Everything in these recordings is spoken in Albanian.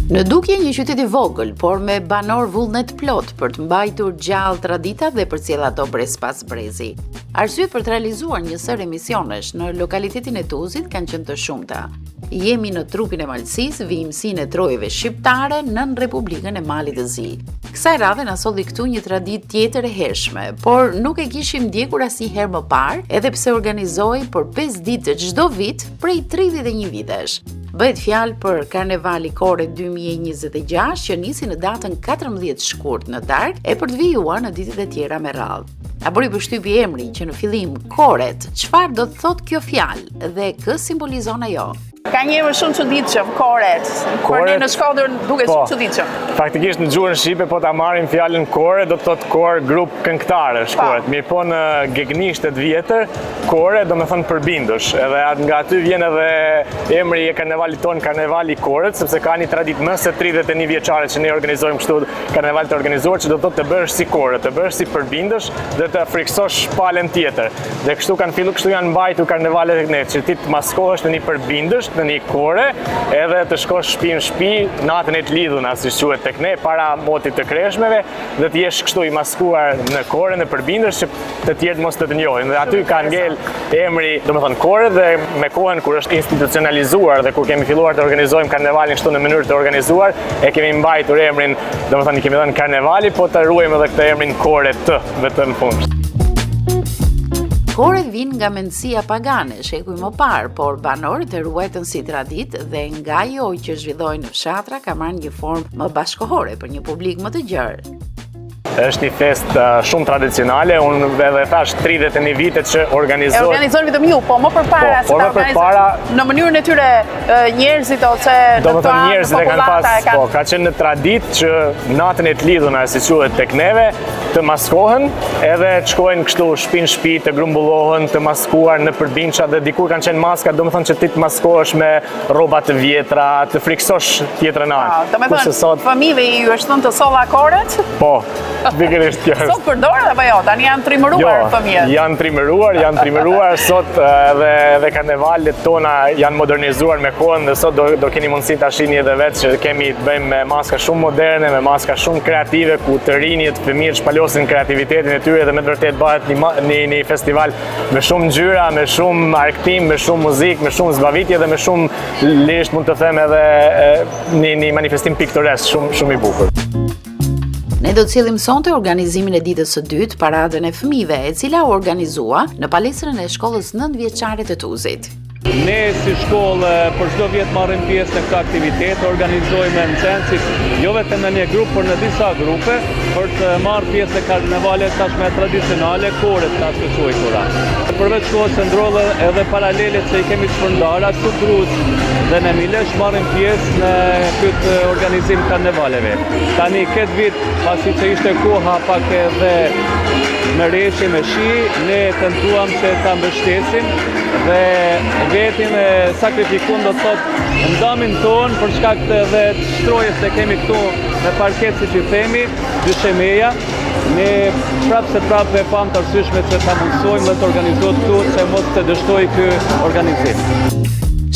Në Dukje, një qytet I vogël, por me banor vullnet plot për të mbajtur gjallë traditat dhe përcjell ato brez pas brezi. Arsyet për të realizuar një sër emisionesh në lokalitetin e Tuzit kanë qenë të shumta. Jemi në trupin e Malësisë, vijimsinë e trojeve shqiptare nën Republikën e Malit të Zi. Kësaj radhe na solli këtu një traditë tjetër e hershme, por nuk e kishim ndjekur asnjëherë më parë, edhe pse organizohej për 5 ditë çdo vit prej 31 vitesh. Bëhet fjalë për Karnevali Kore 2026 që nisi në datën 14 shkurt në darkë e për të vijuar në ditët e tjera me radhë. A bëri përshtypje emri që në fillim Koret, çfarë do të thotë kjo fjalë dhe kë simbolizon ajo? Ka një emër shumë çuditshëm, Koret. Por ne në Shkodër duket shumë çuditshëm. Faktikisht në gjuhën shqipe po ta marrim fjalën Kore do të thotë kor grup këngëtarësh, Koret. Mirë po në gegnisht të vjetër, Kore do të thonë përbindësh. Edhe nga aty vjen edhe emri I karnevalit ton, Karnevali Koret, sepse ka një traditë më se 31 vjeçare që ne organizojmë kështu karneval të organizuar, që do të thotë të bëhesh si Kore, të bëhesh si përbindësh dhe të friksosh palën tjetër. Dhe kështu kanë filluar, kështu janë mbajtur karnevalet tek ne, që ti të maskohesh në një përbindësh, në një kore, edhe të shkosh shtëpi në shtëpi, natën e të lidhuna, si quhet tek ne, para motit të kreshmeve, dhe të jesh kështu I maskuar në kore, në përbindësh, që të tjerë mos të njohin. Dhe aty ka ngel emri, domethënë kore, dhe me kohën kur është institucionalizuar dhe kur kemi filluar të organizojmë karnevalin kështu në mënyrë të organizuar, e kemi mbajtur emrin, domethënë I kemi dhënë karnevali, po të ruajmë edhe këtë emrin kore të vetëm fund. Koret vijnë nga mendësia pagane, shekuj më parë, por banorët e ruajtën si traditë dhe nga ajo që zhvillohej në fshatra ka marrë një formë më bashkëkohore për një publik më të gjerë. Është një fest shumë tradicionale, unë edhe thash 31 vite që organizohet. E organizon vetëm ju, po më përpara se ta organizojnë në mënyrën e tyre njerëzit ose do të thonë njerëzit e kanë pas, po, ka qenë në traditë që natën e të lidhuna, si quhet tek neve, të maskohen, edhe të shkojnë kështu shtëpi në shtëpi, të grumbullohen, të maskuar në përbindësha dhe dikur kanë qenë maska, do të thonë që ti të maskohesh me rroba të vjetra, të friksosh tjetrën anë. Do të thonë fëmijëve ju është thënë të solla koret? Po. Pikërisht kjo. Sot përdor apo jo? Tani janë trimëruar fëmijët. Janë trimëruar sot edhe karnevalet tona janë modernizuar me kohën dhe sot do keni mundësi ta shihni edhe vetë që kemi të bëjmë me maska shumë moderne, me maska shumë kreative ku të rinjt, fëmijët shpalosin kreativitetin e tyre dhe me të vërtetë bëhet një festival me shumë ngjyra, me shumë argëtim, me shumë muzikë, me shumë zbavitje dhe me shumë lisht mund të them edhe një manifestim piktoresk shumë I bukur. Ne do të sillim sonte organizimin e ditës së dytë, paradën e fëmijëve, e cila u organizua në palestrën e shkollës 9 vjeçare të Tuzit. Ne si shkollë për çdo vit marrim pjesë në këtë aktivitet, organizojmë në censit jo vetëm në një grup, por në disa grupe për të marrë pjesë në karnevalet tashmë tradicionale, Koret ta quajtura. Përveç shkollës së ndrodhe edhe paralelet që I kemi shpërndara, Sutruz dhe në Milesh marrim pjesë në këtë organizim karnevaleve. Tani këtë vit, pasi që ishte koha pak edhe me reshje me shi, ne tentuam se ta mbështesim dhe vetin e sakrifikuan do të thotë ndamin ton për shkak të edhe shtrojes që kemi këtu me parket siç I themi, dyshemeja. Ne prapë pam të arsyeshme që ta mundsojmë dhe të organizohet këtu që mos të dështoj ky organizim.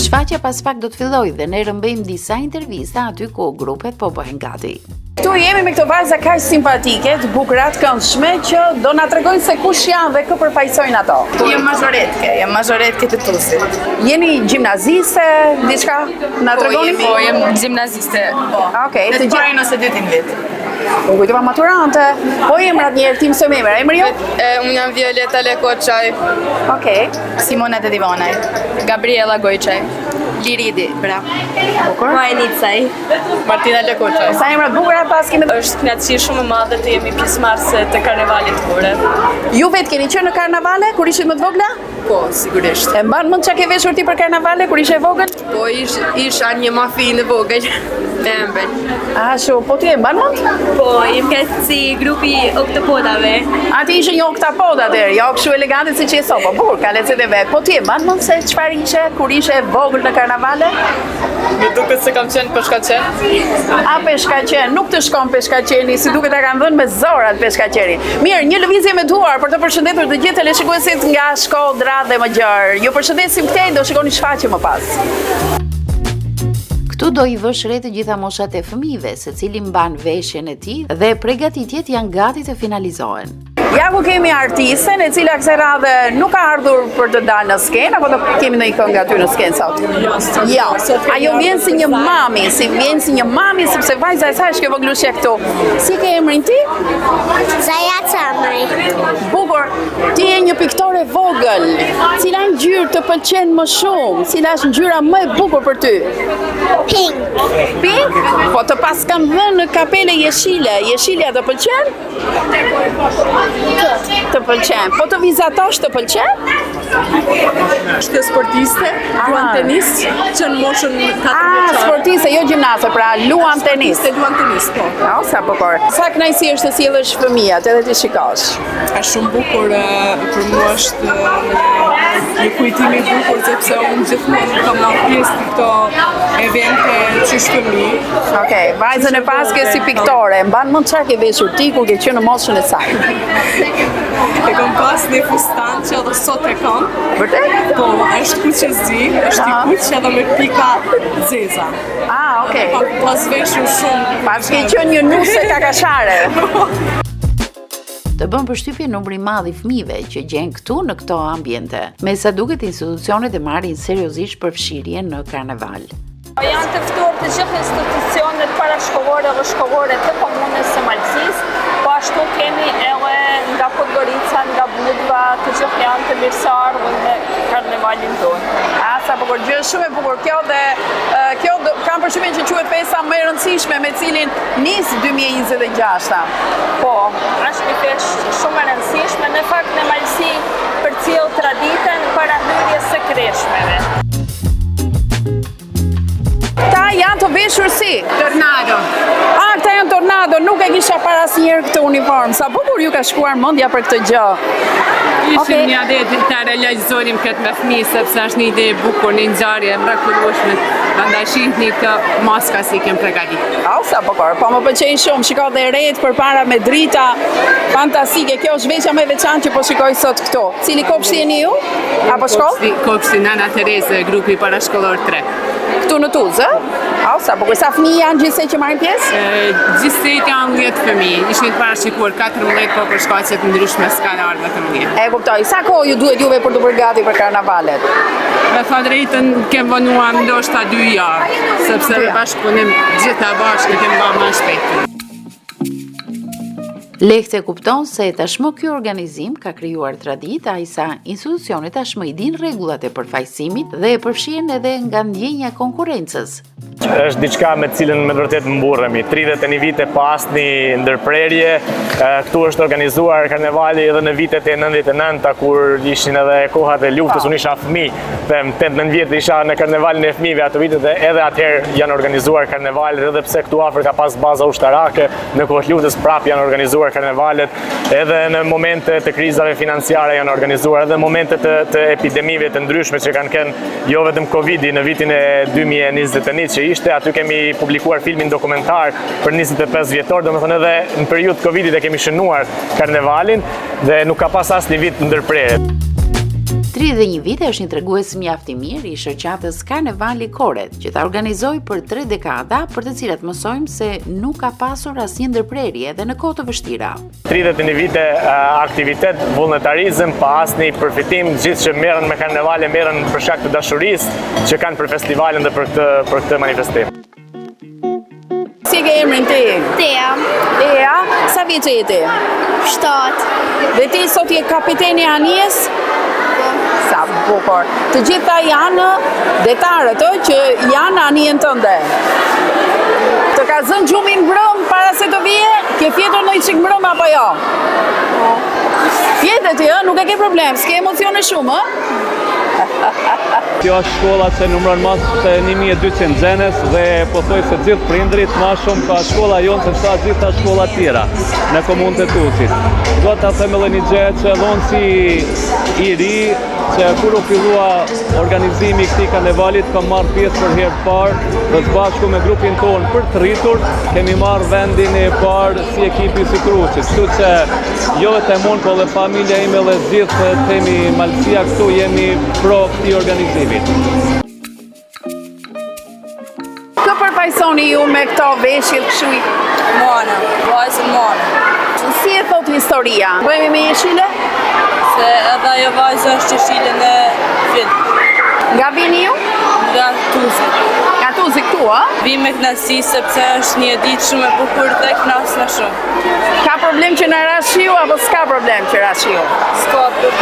Shfaqja pas pak do të fillojë dhe ne rëmbejmë disa intervista aty ku grupet po bëhen gati. Këtu jemi me këto vajza kaq simpatike, të bukura të këndshme që do na tregojnë se kush janë dhe kë përfaqësojnë ato. Jam majoretke të Tuzit. Jeni gjimnaziste, diçka? Na tregoni? Po, jam gjimnaziste. Po. Okej, të parën ose dytin vit. Po kujtova maturante. Po emrat njerë, ti mësojmë emra. Emri jo? Unë jam Violeta Lekoçaj. Okej. Simona Dedivanaj. Gabriela Gojçaj. Liridi, bra. Bukur. Majnicaj. Martina Lekoçaj. Sa emra të bukura pas kemi? Është kënaqësi shumë e madhe të jemi pjesëmarrëse të karnevalit Kore. Ju vetë keni qenë në karnavale kur ishit më të vogla? Po, sigurisht. E mban mend çka ke veshur ti për karnavale kur ishe vogël? Po, isha një mafinë e vogël. Me ëmbël. Po ti e mban mend? Po, jem këtë si grupi oktapodave. A ti ishe një oktapod atëherë, jo kështu elegante si që je sot, po bukur, ka lecet e vet. Po ti e mban mend se çfarë ishe kur ishe vogël në karnavale? Me duket se kam qenë peshkaqen. A peshkaqen, nuk të shkon peshkaqeni, si duket ta kanë dhënë me zorat peshkaqeni. Mirë, një lëvizje me duar për të përshëndetur të gjithë teleshikuesit nga Shkodra dhe më gjerë. Ju përshëndesim këtej, do shikoni shfaqje më pas. Këtu do i vësh re të gjitha moshat e fëmijëve, secili mban veshjen e tij dhe përgatitjet janë gati të finalizohen. Ja ku kemi artisten e cila kësaj radhe nuk ka ardhur për të dalë në skenë, apo do kemi ndonjë këngë aty në skenë sot? Jo. Ajo vjen si një mami, sepse vajza e saj është kjo voglushja këtu. Si ke emrin ti? Zaja Camaj. Bukur, ti je një piktore vogël. Cila ngjyrë të pëlqen më shumë? Cila është ngjyra më e bukur për ty? Pink. Pink? Po të pas kam dhënë në kapele jeshile. Jeshilja të pëlqen? Të pëlqen. Po të vizatosh të pëlqen? Është sportiste, luan tenis, që në moshën 4 vjeçare. Sportiste, jo gjimnaste, pra luan tenis. Luan tenis, po. Sa bukur. Sa kënaqësi është të sjellësh fëmijët edhe ti shikosh. Është shumë bukur, për mua është një kujtim i bukur sepse unë gjithmonë kam marrë pjesë në këto evente çish fëmijë. Okej, vajzën e paske si piktore, mban mend çfarë ke veshur ti kur ke qenë në moshën e saj? E kam pas një fustan që edhe sot e kam. Vërtet? Po, është kuqezi, është i kuq edhe me pika zeza. Okej. Pas veshur shumë. Pas ke qenë një nuse kakashare. Të bën përshtypje numri i madh i fëmijëve që gjen këtu në këto ambiente. Me sa duket institucionet e marrin seriozisht përfshirjen në karneval. Janë të ftuar të gjithë institucionet parashkollore dhe shkollore të komunës së Malësisë, po ashtu kemi edhe nga Podgorica, nga Budva, të gjithë janë të mirëseardhur në karnevalin tonë. Sa bukur, gjë shumë e bukur. Kjo kam përshtypjen që quhet festa më e rëndësishme me cilin nis 2026. Po, është një festë shumë e rëndësishme, në fakt në Malësi përcjell traditën para hyrjes së kreshmeve. Ta janë të veshur si? Tornado. Këta janë tornado, nuk e kisha para asnjëherë këtë uniform. Sa bukur ju ka shkuar mendja për këtë gjë. Ishim një ide të realizonim këtë me fëmijë, sepse është një ide e bukur, një ngjarje mrekullueshme. Prandaj shihni këtë maska si kem përgatitur. Sa bukur, po më pëlqej shumë. Shikoj dhe ret përpara me drita fantastike. Kjo është veshja më e veçantë që po shikoj sot këtu. Cili kopshti jeni ju? Apo shkollë? Kopshti Nana Tereze, grupi parashkollor 3. Këtu në Tuzë? Sa bukur. Sa fëmijë janë gjithsej që marrin pjesë? Gjithsej janë 10 fëmijë. Ishin të parashikuar 14, po për shkaqe të ndryshme s'ka ardhur vetëm 10. E kuptoj. Sa kohë ju duhet juve për të bërë gati për karnavalet? Me thënë drejtën kem vonuar ndoshta 2 javë, sepse në bashkëpunim gjitha bashkë kem bërë më shpejt. Lehtë e kupton se tashmë ky organizim ka krijuar traditë, ajsa institucionet tashmë i din rregullat e përfaqësimit dhe e përfshihen edhe nga ndjenja e konkurrencës. Është diçka me cilën me vërtet mburremi. 31 vite pas një ndërprerje, këtu është organizuar karnevali edhe në vitet e 99-ta kur ishin edhe kohat e luftës, unë isha fëmijë, 8-9 vjet isha në karnevalin e fëmijëve ato vitet dhe edhe atëherë janë organizuar karnevalet, edhe pse këtu afër ka pas baza ushtarake, në kohët luftës prap janë organizuar karnevalet, edhe në momente të krizave financiare janë organizuar, edhe momente të epidemive të ndryshme që kanë kenë jo vetëm Covidi në vitin e 2021 që ishte, aty kemi publikuar filmin dokumentar për 25 vjetor, domethënë edhe në periudhë Covidit e kemi shënuar karnevalin dhe nuk ka pas asnjë vit ndërprerje. 31 vite është një tregues mjaft i mirë i shoqatës Karnevali Koret, që ta organizoi për 3 dekada, për të cilat mësojmë se nuk ka pasur asnjë ndërprerje edhe në kohë të vështira. 31 vite aktivitet, vullnetarizëm, pa asnjë përfitim, gjithë që merren me karnevale merren për shkak të dashurisë që kanë për festivalin dhe për këtë manifestim. Si ke emrin ti? Tea. Tea, sa vjeç je ti? 7. Dhe ti sot je kapiteni anijes? Sa bukur. Të gjitha janë detarët që janë anijen tënde. Të ka zënë gjumi mbrëm para se të vije? Ke fjetur në i qik mbrëm apo jo? Fjetë ti, nuk e ke problem, s'ke emocione shumë, Kjo është shkolla që numëron më se 1200 nxenes dhe pothuaj se gjithë prindrit më shumë ka shkolla jonë se sa gjitha shkolla tjera në komunën e Tuzit. Do ta them edhe një gjë që dhonë si i ri që kur u fillua organizimi i këtij karnevalit kam marrë pjesë për herë të parë dhe së bashku me grupin tonë për të rritur kemi marrë vendin e parë si ekipi si Kruçit. Kështu që jo vetëm unë, por edhe familja ime dhe gjithë themi Malësia këtu jemi pro këtij organizimit. Kë përfaqësoni ju me këto veshjet kështu? Moana, vajzën Moana. Si e thot historia? Bëjmë me jeshile? Se edhe ajo vajzë është jeshile në film. Nga vini ju? Nga Tuzi. Nga Tuzi këtu, a? Vim me knasi sepse është një ditë shumë e bukur dhe knas në shumë. Ka problem që në rashiu apo s'ka problem që rashiu? S'ka problem.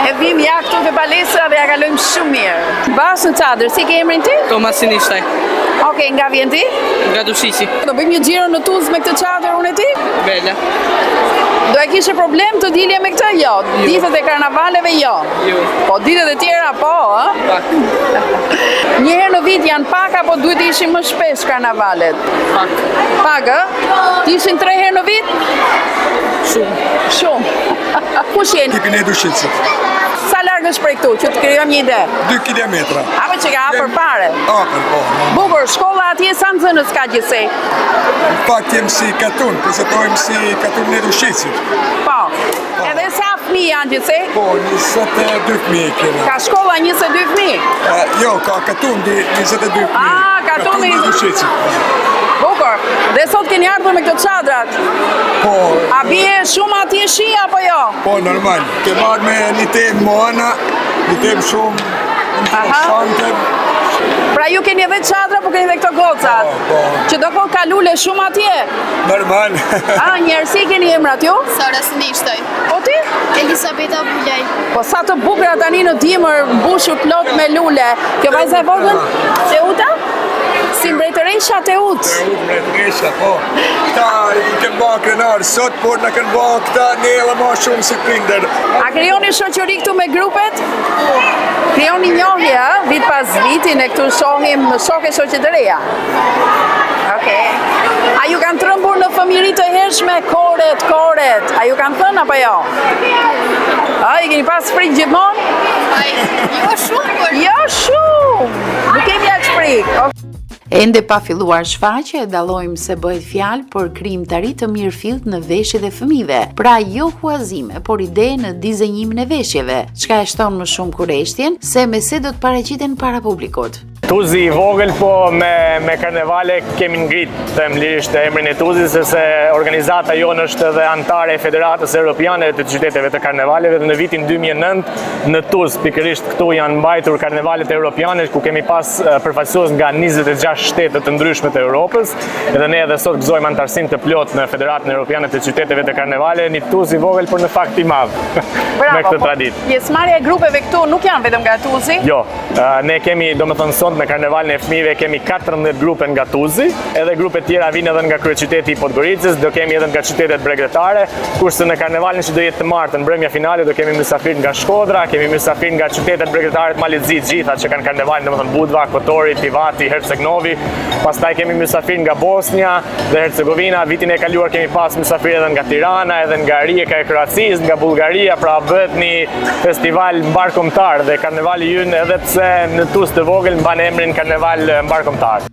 E vim ja këtu te palestra dhe ja kalojmë shumë mirë. Bas në çadër, si ke emrin ti? Tomasin Ishtaj. Okej, nga vjen ti? Nga Dushiqi. Do bëjmë një xhiro në Tuzë me këtë çadër unë e ti? Bela. Do e kishe problem të dilje me këtë? Jo. Ditët e karnavaleve jo. Jo. Po ditët e tjera po, ë? Pak. Një herë në vit janë pak apo duhet të ishin më shpesh karnavalet? Pak. Pak, ë? Të ishin 3 herë në vit? Shumë. Shumë. Kush jeni? Tipin e Dushicit. Sa larg është prej këtu, që të krijojmë një ide? 2 kilometra. Apo që ka afër fare? Afër, po. Bukur, shkolla atje sa nxënës ka gjithsej? Në fakt jem si katun, prezentojmë si katun e Dushicit. Po. Edhe sa fëmijë janë gjithsej? Po, 22 fëmijë kemi. Ka shkolla 22 fëmijë? Jo, ka katun 22 fëmijë. Ah, katuni. Katun e Dushicit. Bukur. Dhe sot keni ardhur me këto çadrat? Po. A bie shumë atje shi apo jo? Po, normal. Ke marrë me një temë Moana, një temë shumë interesante. Pra ju keni edhe çadra, po keni edhe këto gocat? Po. Që do kohë kalule shumë atje? Normal. Njerësi keni emrat ju? Sara Snishtaj. Po ti? Elisabeta Bulaj. Po sa të bukura tani në dimër, mbushur plot me lule. Kjo vajza e vogël? Teuta? Si mbretëresha Teut. Mbretëresha, po. Këta i kënë ba krenar sot, por në kënë ba këta një edhe ma shumë si prindër. A krijoni shoqëri këtu me grupet? Krijoni njohje, vit pas viti ne këtu shohim shoqe shoqe të reja. Okej. A ju kanë trëmbur në fëmijëri të hershme koret? A ju kanë thënë apo jo? A i keni pas frikë gjithmonë? Jo shumë. Jo shumë. Nuk kemi aq frikë. Ende pa filluar shfaqje, dallojmë se bëhet fjalë për krijimtari të mirëfillt në veshjet e fëmijëve. Pra jo huazime, por ide në dizenjimin e veshjeve, çka e shton më shumë kurreshtjen se me se do të paraqiten para publikut. Tuzi i vogël, po me karnevale kemi ngrit themelërisht emrin e Tuzit, sepse organizata jonë është edhe antare e Federatës Europiane të qyteteve të karnevaleve dhe në vitin 2009 në Tuzë, pikërisht këtu janë mbajtur karnevalet europiane, ku kemi pas përfaqësues nga 26 shtete të ndryshme të Europës, edhe ne edhe sot gëzojmë antarësinë të plot në Federatën Europiane të qyteteve të karnevale, një Tuzë i vogël, por në fakt i madh me këtë traditë. Pjesëmarrja e grupeve këtu nuk janë vetëm nga Tuzi? Jo, ne kemi, domethënë sot në karnevalin e fëmijëve kemi 14 grupe nga Tuzi, edhe grupe tjera vinë edhe nga kryeqyteti i Podgoricës, do kemi edhe nga qytetet bregdetare, kurse në karnevalin që do jetë të martën mbrëmja finale do kemi mysafir nga Shkodra, kemi mysafir nga qytetet bregdetare të Malizit, gjitha që kanë karnevalin, domethënë Budva, Kotori, Tivati, Herceg-Novi, pastaj kemi mysafir nga Bosnia dhe Hercegovina, vitin e kaluar kemi pas mysafir edhe nga Tirana, edhe nga Rijeka e Kroacisë, nga Bullgaria, pra bëhet një festival mbarkombëtar dhe karnevali ynë edhe pse në Tuzë të vogël mban emrin karneval mbarkombëtar.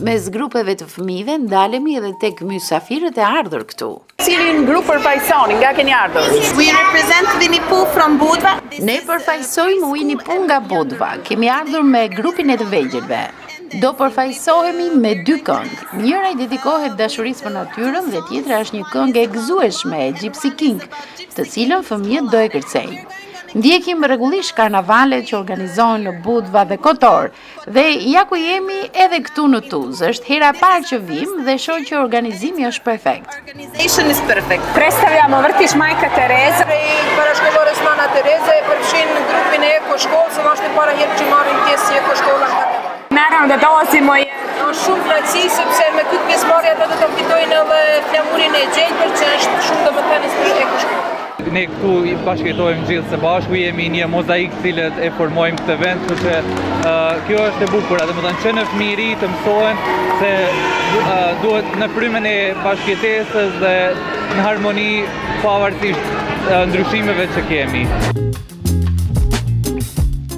Mes grupeve të fëmijëve ndalemi edhe tek mysafirët e ardhur këtu. Cilin grup përfaqësoni, nga keni ardhur? We represent Winnie Pooh from Budva. Ne përfaqësojmë Winnie Pooh nga Budva. Kemi ardhur me grupin e të vegjëlve. Do përfaqësohemi me 2 këngë. Njëra i dedikohet dashurisë për natyrën dhe tjetra është një këngë e gëzueshme e Gypsy King, të cilën fëmijët do e kërcejnë. Ndjekim rregullisht karnavalet që organizohen në Budva dhe Kotor dhe ja ku jemi edhe këtu në Tuzë. Është hera e parë që vim dhe shoh që organizimi është perfekt. Organization is perfect. Predstavljamo vrtić Majka Tereza. Parashkollores Nana Tereza e përfshin në grupin e Eko Shkollës, është e para herë që marrin pjesë si Eko Shkolla në karneval. Naravno da dolazimo i Është shumë kënaqësi sepse me këtë pjesëmarrje ata do të fitojnë edhe flamurin e gjelbër që është shumë domethënës për Eko Shkollën. Ne këtu i bashkëjetojmë gjithë së bashku, jemi një mozaik cilët e formojmë këtë vend, kështu që kjo është e bukur, domethënë që në fëmijëri të mësohen se duhet në frymën e bashkëjetesës dhe në harmoni pavarësisht ndryshimeve që kemi.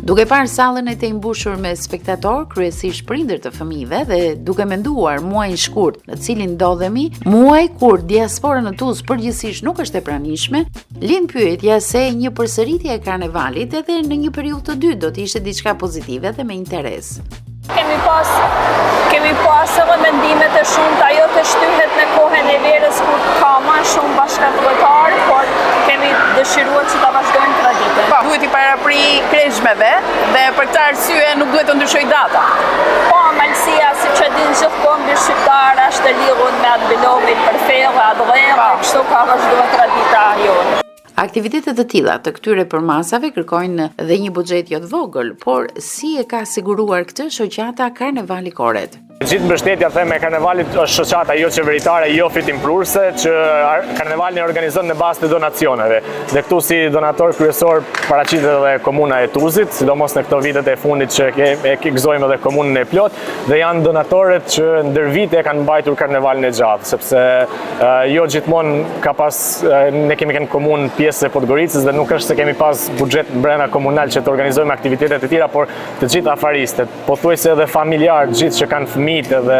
Duke parë sallën e tej mbushur me spektator, kryesisht prindër të fëmijëve dhe duke menduar muajin shkurt në cilin ndodhemi, muaj kur diaspora në Tuzë përgjithsisht nuk është e pranishme, lind pyetja se një përsëritje e karnevalit edhe në një periudhë të dytë do të ishte diçka pozitive dhe me interes. Kemi kemi pas edhe mendimet e shumta, ajo të shtyhet në kohën e verës kur ka më shumë bashkëpunëtar, por kemi dëshiruar që ta vazhdojmë traditën. Duhet i parapri kreshmeve dhe për këtë arsye nuk duhet të ndryshoj data. Po, Malësia, siç e din gjithkohë mbi shqiptar, është e lidhur me atë bilovin për fellë, atë dhëmë, kështu ka vazhduar tradita jonë. Aktivitetet të tilla të këtyre përmasave kërkojnë dhe një buxhet jo të vogël, por si e ka siguruar këtë shoqata Karnevali Koret? Gjithë mbështetja e karnevalit është shoqata jo qeveritare, jo fitimprurse, që karnevalin e organizon në bazë të donacioneve. Dhe këtu si donator kryesor paraqitet edhe komuna e Tuzit, sidomos në këto vitet e fundit që e gëzojmë edhe komunën e plot, dhe janë donatorët që ndër vite kanë mbajtur karnevalin e gjatë, sepse jo gjithmonë ka pas, ne kemi kënë komunë pjesë e Podgoricës dhe nuk është se kemi pas buxhet brenda komunal që të organizojmë aktivitetet e tjera, por të gjithë afaristet, pothuajse edhe familjarë, gjithë që kanë fëmijë dhe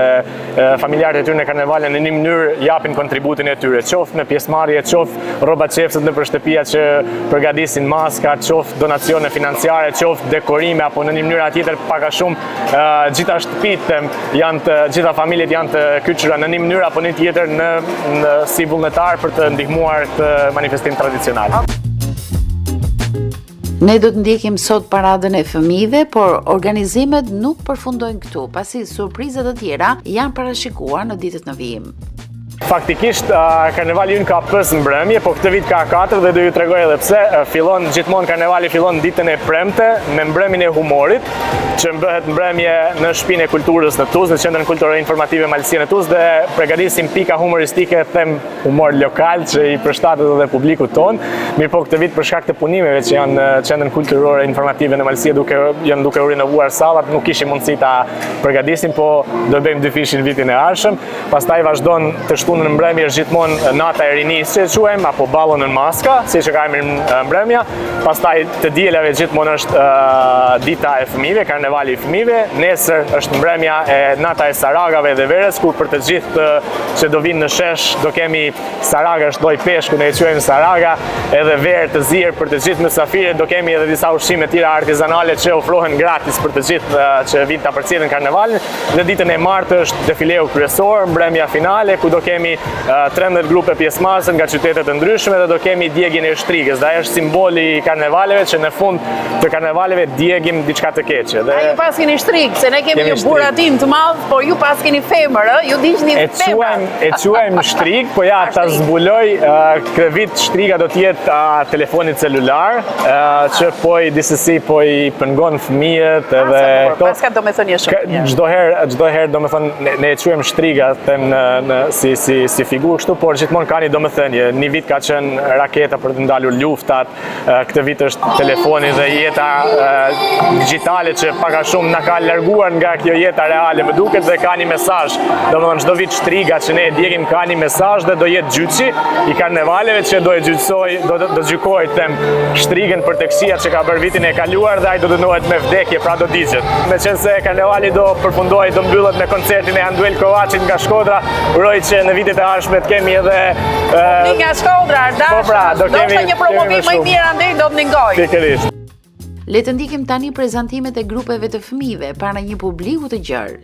familjarët e tyre në karnevalin në një mënyrë japin kontributin e tyre, qoftë në pjesëmarrje, qoftë rroba çepset në shtëpia që përgatisin maska, qoftë donacione financiare, qoftë dekorime apo në një mënyrë tjetër pak a shumë gjitha shtëpitë gjitha familjet janë të kyçura në një mënyrë apo në tjetër si vullnetar për të ndihmuar këtë manifestim tradicional. Ne do të ndjekim sot paradën e fëmijëve, por organizimet nuk përfundojnë këtu, pasi surprizat e tjera janë parashikuar në ditët në vijim. Faktikisht, karnevali ynë ka 5 mbrëmje, po këtë vit ka 4 dhe do ju tregoj edhe pse. Gjithmonë karnevali fillon ditën e premte me mbrëmjen e humorit, që bëhet mbrëmje në Shtëpinë e Kulturës në Tuzë, në Qendrën Kulturore Informative Malësia në Tuzë, dhe përgatisim pika humoristike, them humor lokal që i përshtatet edhe publikut ton. Mirë po këtë vit për shkak të punimeve që janë në Qendrën Kulturore Informative në Malësia janë duke u rinovuar sallat, nuk kishim mundësi ta përgatisim, po do bëjmë dyfishin vitin e ardhshëm. Pastaj vazhdon të shtunën në mbrëmje është gjithmonë nata e rinisë që e quajmë, apo ballon në maska, siç e ka emrin mbrëmja. Pastaj të dielave gjithmonë është dita e fëmijëve, karnevali i fëmijëve. Nesër është mbrëmja e nata e saragave dhe verës, kur për të gjithë që do vinë në shesh do kemi saraga, është lloj peshku, ne e quajmë saraga, edhe verë të zier për të gjithë mysafirët, do kemi edhe disa ushqime të tjera artizanale që ofrohen gratis për të gjithë që vinë ta përcjellin karnevalin. Në ditën e martë është defileu kryesor, mbrëmja finale, ku do kemi 13 grupe pjesëmarrëse nga qytete të ndryshme dhe do kemi djegjen e shtrigës. Dhe ajo është simboli i karnevaleve që në fund të karnevaleve djegim diçka të keqe. A ju pas keni shtrigë, se ne kemi një buratim të madh, por ju pas keni femër, ju diqni femër. E quajmë shtrigë, po ja ta zbuloj, këtë vit shtriga do të jetë telefoni celular, që po i disi po i pengon fëmijët edhe këto. Paska do me thënë shumë. Çdo herë do me thënë ne e quajmë shtriga, them si figurë kështu, por gjithmonë ka një domethënie. Një vit ka qenë raketa për të ndalur luftat, këtë vit është telefoni dhe jeta digjitale që pak a shumë na ka larguar nga kjo jeta reale, më duket, dhe ka një mesazh. Domethënë çdo vit shtriga që ne e djegim ka një mesazh dhe do jetë gjyqi i karnevaleve që do gjykoj them shtrigën për teksia që ka bërë vitin e kaluar dhe ai do dënohet me vdekje, pra do digjet. Meqense karnevali do përfundojë, do mbyllet me koncertin e Anduel Kovaçit nga Shkodra, uroj që në vitet e ardhshme të kemi edhe nga Shkodra, do të një promovim më i mirë andej do të ndingoj. Pikërisht. Le të ndikim tani prezantimet e grupeve të fëmijëve para një publiku të gjerë.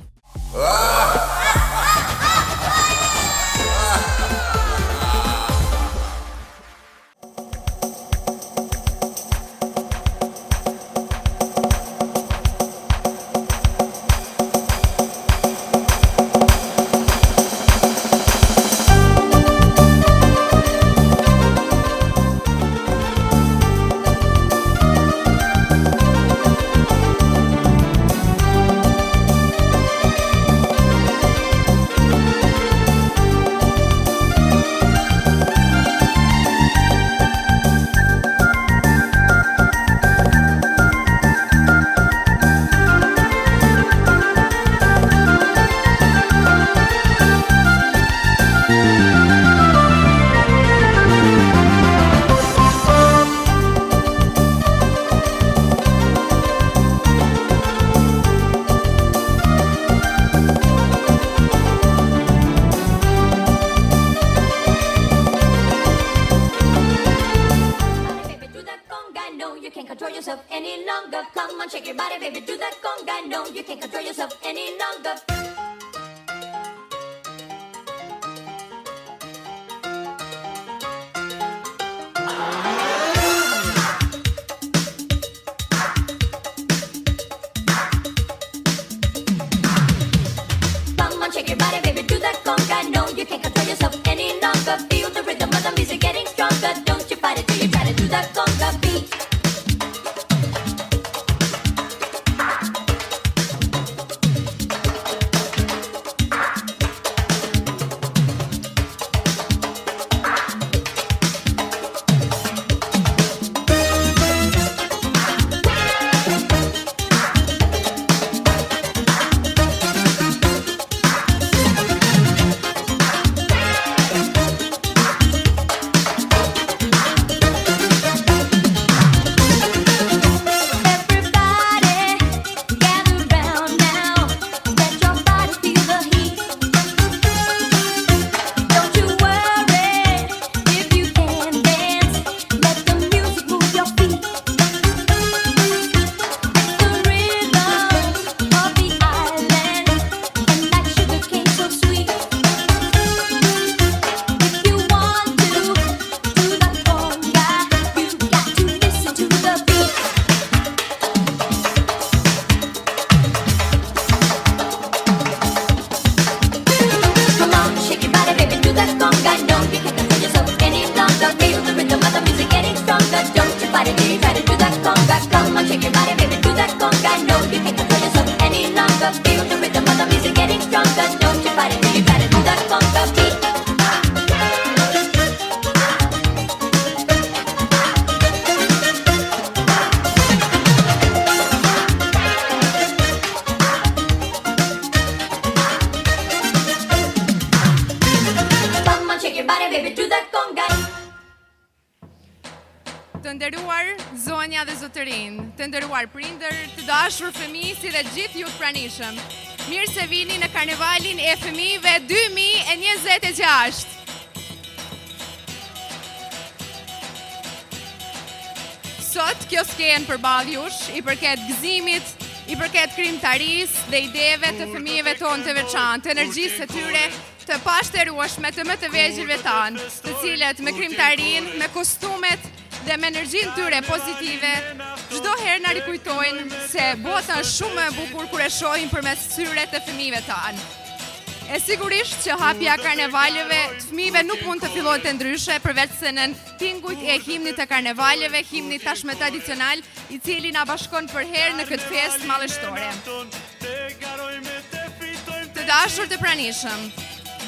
Come on, shake your body, baby, do that conga. No, you can't control yourself any longer. zonja dhe zotërin, të nderuar prindër, të dashur fëmijë si dhe gjithë ju të pranishëm. Mirë se vini në karnevalin e fëmijëve 2026. Sot kjo skenë përballë jush i përket gëzimit, i përket krijimtarisë dhe ideve të fëmijëve tonë të veçantë, të energjisë së tyre të pashtërueshme të më të vegjëlve tanë, të cilët me krijimtarinë, me kostumet dhe me energjinë tyre pozitive, çdo herë na rikujtojnë se bota është shumë e bukur kur e shohim përmes syre të fëmijëve tanë. E sigurisht që hapja karnevaleve të fëmijëve nuk mund të fillojë të ndryshe përveç se në tingujt e himnit të karnevaleve, himni tashmë tradicional, i cili na bashkon për herë në këtë festë mallështore. Të dashur të pranishëm,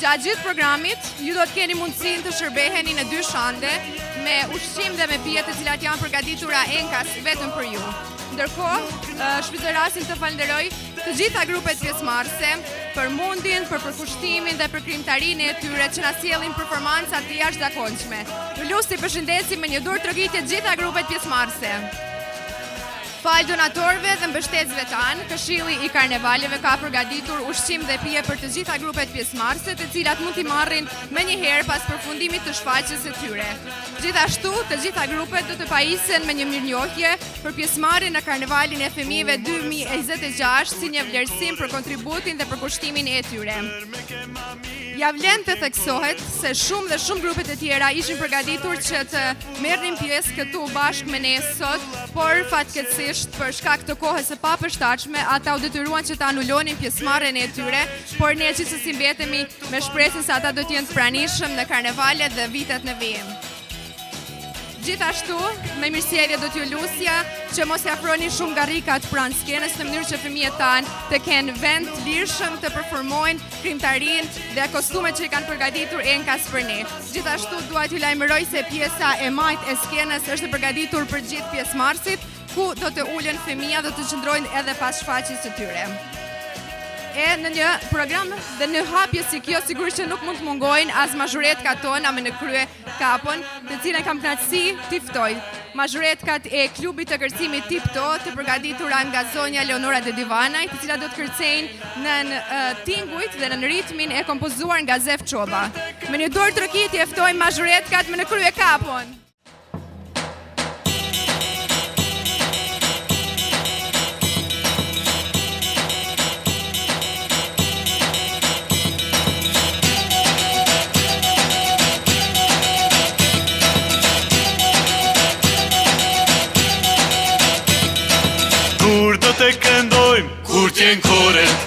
gjatë gjithë programit, ju do të keni mundësinë të shërbeheni në 2 shande me ushqim dhe me pije të cilat janë përgatitura enkas vetëm për ju. Ndërkohë, shfrytëzoj rastin të falenderoj të gjitha grupet pjesëmarrëse për mundin, për përkushtimin dhe për krijimtarinë e tyre që na sjellin performanca të jashtëzakonshme. Ju lutem të përshëndesim me një dorë trokitje të gjitha grupet pjesëmarrëse. Fal donatorëve dhe mbështetësve tanë, Këshilli i Karnevaleve ka përgatitur ushqim dhe pije për të gjitha grupet pjesëmarrëse, të cilat mund t'i marrin menjëherë pas përfundimit të shfaqjes së tyre. Gjithashtu, të gjitha grupet do të pajisen me një mirënjohje për pjesëmarrjen në Karnevalin e fëmijëve 2026 si një vlerësim për kontributin dhe përkushtimin e tyre. Ja vlen të theksohet se shumë grupet e tjera ishin përgatitur që të merrnin pjesë këtu bashkë me ne sot, por fatkeqësisht për shkak të kohës së papërshtatshme ata u detyruan që të anulonin pjesëmarrjen e tyre, por ne gjithsesi mbetemi me shpresën se ata do të jenë të pranishëm në karnevalet dhe vitet në vijim. Gjithashtu, me mirësjellje do t'ju lusja që mos i afroni shumë garrikat pranë skenës në mënyrë që fëmijët tanë të kenë vend të lirshëm të performojnë krijimtarinë dhe kostumet që i kanë përgatitur enkas për ne. Gjithashtu, dua t'ju lajmëroj se pjesa e majtë e skenës është e përgatitur për gjithë pjesëmarrësit, ku do të ulen fëmija dhe të qëndrojnë edhe pas shfaqjes së tyre. E në një program dhe në hapje si kjo, sigurisht që nuk mund të mungojnë as mazhuretkat tona me në krye kapon, të cilën kam kënaqësi t'i ftoj. Mazhuretkat e klubit të kërcimit Tipto, të përgatitura nga zonja Leonora de Divanaj, të cilat do të kërcejnë në tingujt dhe në ritmin e kompozuar nga Zef Çoba. Me një dorë trokitje ftojmë mazhuretkat me në krye kapon. Kur do të këndojmë, kur t'jen koret,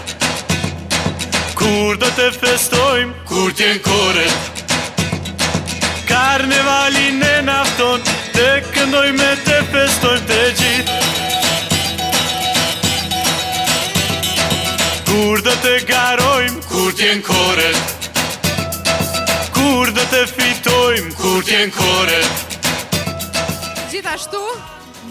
kur do të festojmë, kur t'jen koret. Karnevalin e nafton, të këndojmë e të festojmë të gjithë. Kur do të garojmë, kur t'jen koret, kur do të fitojmë, kur t'jen koret. Gjithashtu,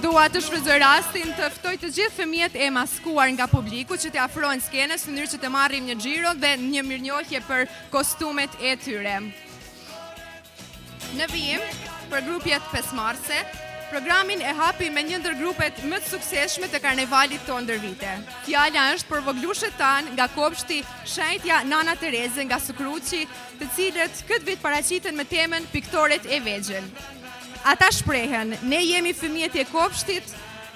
dua të shfrytëzoj rastin të ftoj të gjithë fëmijët e maskuar nga publiku që të afrohen skenës në mënyrë që të marrim një xhiro dhe një mirënjohje për kostumet e tyre. Në vijim, për grupjet pesëmarrëse, programin e hapi me një ndër grupet më të suksesshme të karnevalit tonë ndër vite. Fjala është për voglushët tanë nga kopshti Shenjtja Nana Tereze nga Sukruqi, të cilët këtë vit paraqiten me temën Piktoret e vegjël. Ata shprehen, ne jemi fëmijët e kopshtit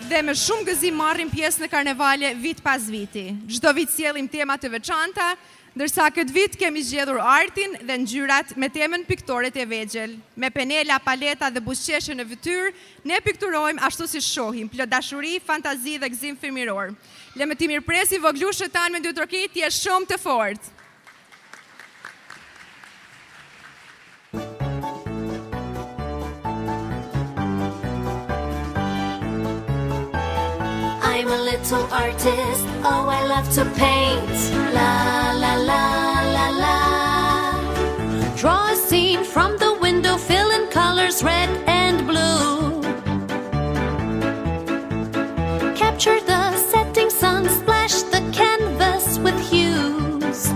dhe me shumë gëzim marrim pjesë në karnevale vit pas viti. Çdo vit sjellim tema të veçanta, ndërsa këtë vit kemi zgjedhur artin dhe ngjyrat me temën Piktoret e vegjël. Me penela, paleta dhe buzëqeshje në fytyrë, ne pikturojmë ashtu si shohim, plot dashuri, fantazi dhe gëzim fëmiror. Le më t'i mirëpresim voglushët tanë me 2 trokitje shumë të fortë. I'm a little artist, oh I love to paint. La la la la la. Draw a scene from the window, fill in colors red and blue. Capture the setting sun, splash the canvas with hues.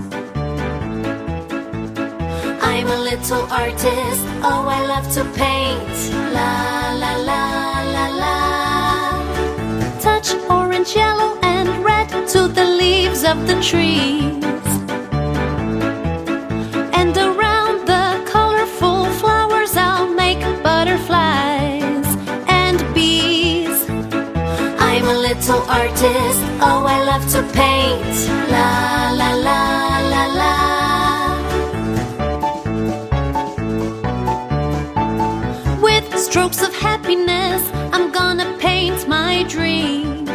I'm a little artist, oh I love to paint. La la la la la. touch orange, yellow, and red to the leaves of the trees. And around the colorful flowers I'll make butterflies and bees. I'm a little artist, oh I love to paint. La la la la la. With strokes of happiness I'm gonna paint my dreams.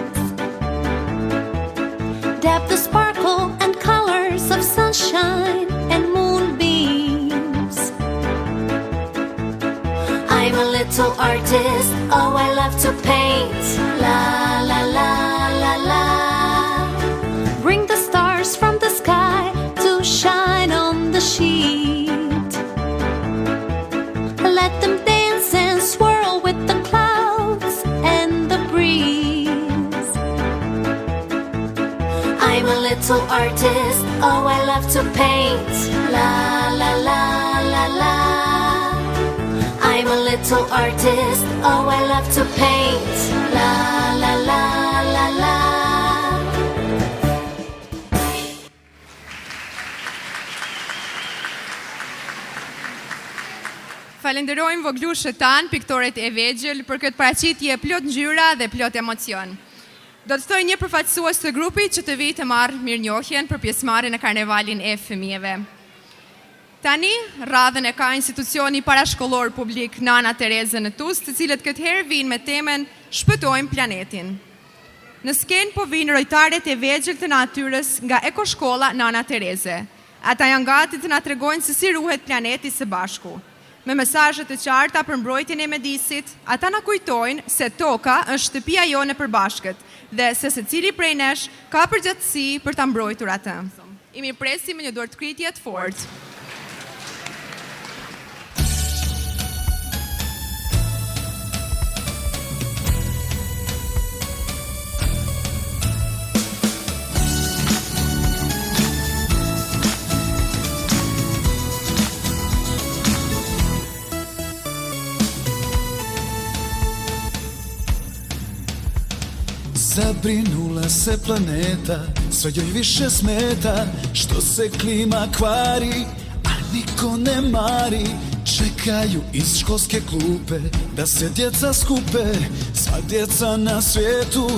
Dab the sparkle and colors of sunshine and moonbeams. I'm a little artist, oh I love to paint. La la la la la. Bring the stars from the sky to shine on the sheet. Let them dance and swirl with the clouds and the breeze. I'm a little artist, oh I love to paint. La la la la la. I'm a little artist, oh I love to paint. La la la la la. Falenderojmë voglushët tanë, piktoret e vegjël, për këtë paraqitje plot ngjyra dhe plot emocion. Do të ftoj një përfaqësues të grupit që të vijë të marrë mirënjohjen për pjesëmarrjen në karnevalin e fëmijëve. Tani, radhën e ka institucioni parashkollor publik Nana Tereze në Tuzë, të cilët këtë herë vinë me temen Shpëtojmë planetin. Në skenë po vinë rojtaret e vegjël të natyrës nga ekoshkolla Nana Tereze. Ata janë gati të na tregojnë se si ruhet planeti së bashku. Me mesazhe të qarta për mbrojtjen e mjedisit, ata na kujtojnë se toka është shtëpia jone e përbashkët dhe se secili prej nesh ka përgjegjësi për ta mbrojtur atë. I mirpresim me një duartkritje të fortë. Zabrinula se planeta, sve joj više smeta što se klima kvari, a niko ne mari. Čekaju iz školske klupe da se djeca skupe, sva djeca na svijetu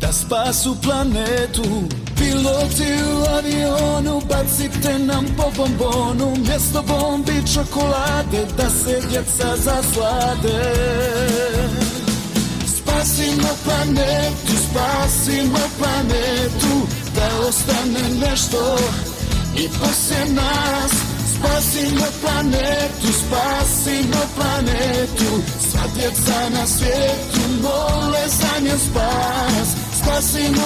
da spasu planetu. Piloti u avionu, bacite nam po bombonu, mjesto bombi čokolade da se djeca zaslade. Spasimo planetu, da ostane nešto i poslije nas. Spasimo planetu, sva djeca na svijetu mole za njen spas. Spasimo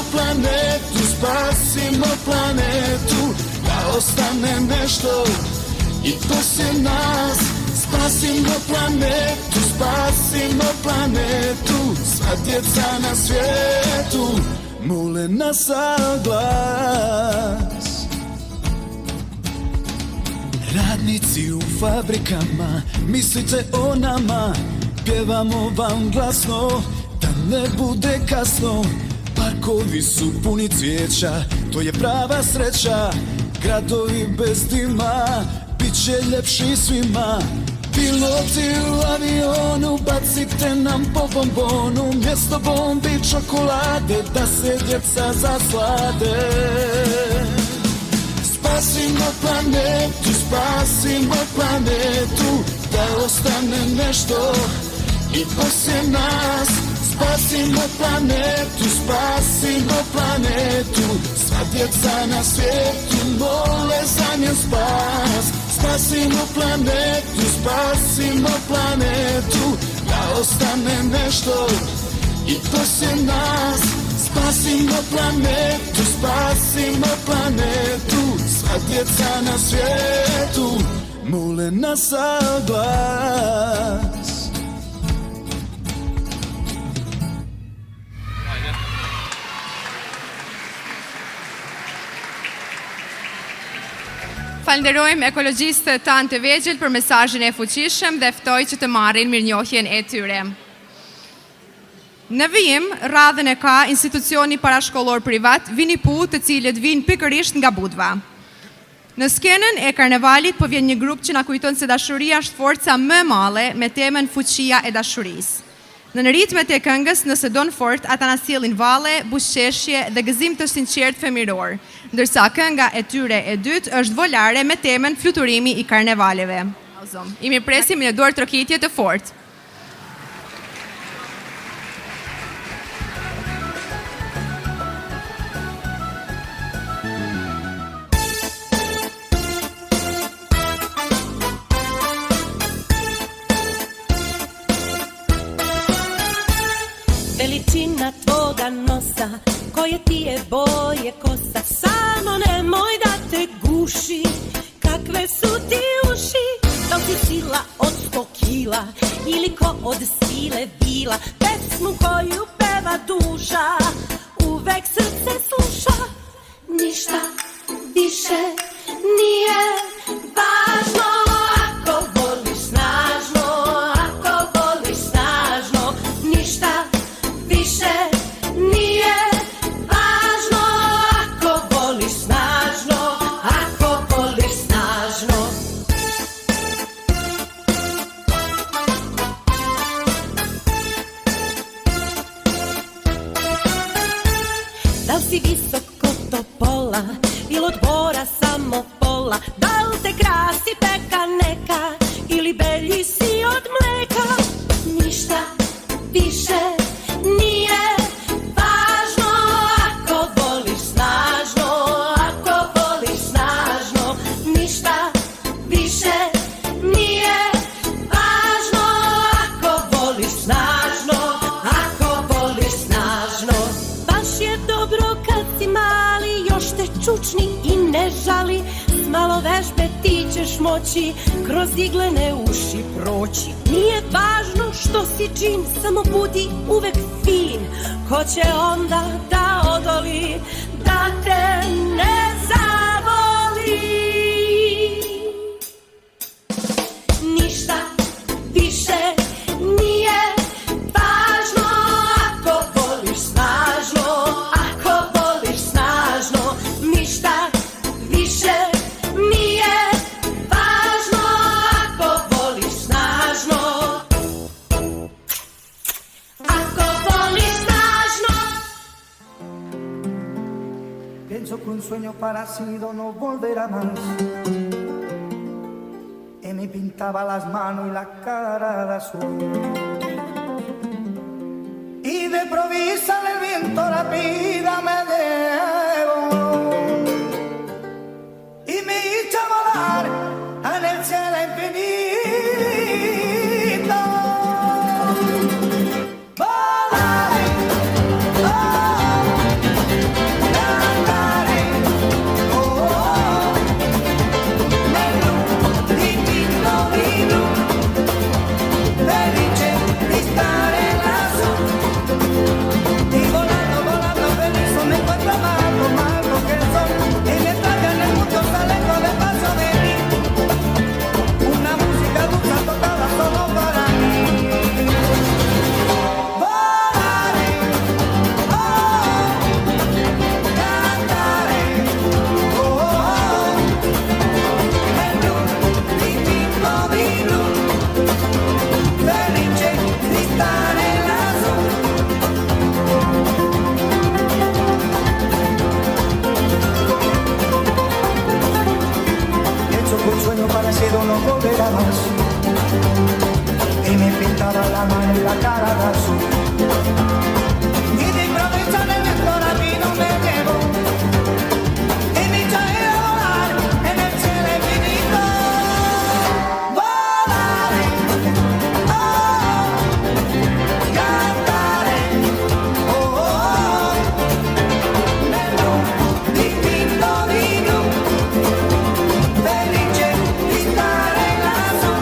planetu, da ostane nešto i poslije nas. Spasimo planetu, sva djeca na svijetu mole nas za glas. Radnici u fabrikama, mislite o nama, pjevamo vam glasno, da ne bude kasno. Parkovi su puni cvijeća, to je prava sreća, gradovi bez dima, bit će ljepši svima. Piloti u avionu, bacite nam po bombonu, mjesto bombi čokolade, da se djeca zaslade. Spasimo planetu, da ostane nešto i poslije nas. Spasimo planetu, sva djeca na svijetu mole za njen spas. Spasimo planetu, da ostane nešto i poslije nas. Spasimo planetu, sva djeca na svijetu mole nas za glas. Falenderojmë ekologjistët tanë të vegjël për mesazhin e fuqishëm dhe ftoj që të marrin mirënjohjen e tyre. Në vijim, radhën e ka institucioni parashkollor privat Vinipu, të cilët vinë pikërisht nga Budva. Në skenën e karnevalit po vjen një grup që na kujton se dashuria është forca më e madhe me temën fuqia e dashurisë. Në ritmet e këngës, nëse don fort, ata na sjellin valle, buzëqeshje dhe gëzim të sinqert femiror, ndërsa kënga e tyre e dytë është volare me temën fluturimi i karnevaleve. I mirpresim në duar trokitje të fortë. Veličina tvoga nosa, koje ti je boje kosa, samo nemoj da te guši, kakve su ti uši, da li si sila od 100 kila, ili ko od sile vila, pesmu koju peva duša, uvek srce sluša, ništa više nije važno, ako voliš snažno, ako voliš snažno, ništa više nije važno, ako voliš snažno, ako voliš snažno. Da li si visoko topola, ili od bora samo pola, da li te krasi peka neka, ili belji si od mleka, ništa više nije važno, ako voliš snažno, ako voliš snažno, ništa više nije važno, ako voliš snažno, ako voliš snažno. Baš je dobro kad si mali, još te čučni i ne žali, s malo vežbe ti ćeš moći kroz iglene uši proći. Nije važno što si džin, samo budi uvek fin, ko će onda da odoli, da te ne zavoli. Ništa više nije važno, ako voliš snažno, ako voliš snažno, ništa više nije važno, ako voliš snažno, ako voliš snažno. Pienso que un sueño parecido no volverá más. Y me pintaba las manos y la cara de azul. Y de improvisa el viento la vida me llevó. Y me hizo volar en el cielo infinito. Volaré, cantaré, negro, divino, vino, felice di stare lassù. Y volando, volando feliz me encuentro más lo que soy. Y mientras que en el mundo sale con el paso de mí, una música dulce tocada solo para mí. Volaré, cantaré, negro, divino, vino, felice di stare lassù. Pienso que un sueño parecido no volverá más. Y me pintaba la mano y la cara de azul. Y de improviso en el viento la vida me llevó. Y me hizo ir a volar en el cielo infinito. Volaré, cantaré, negro, divino, vino, felice di stare lassù.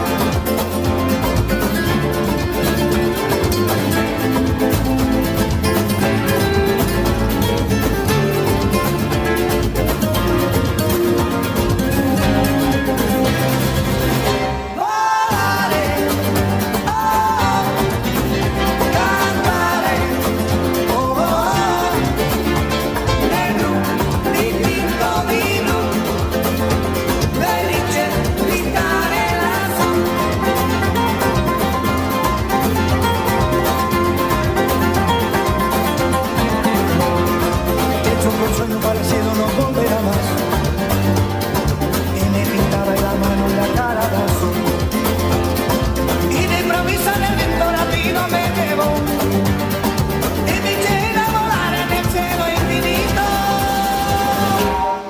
tengo un sueño parecido, no volverá más. Y me pintaba la mano y la cara de azul. Y de improviso el viento latino me llevó. Y me llena a volar en el cielo infinito.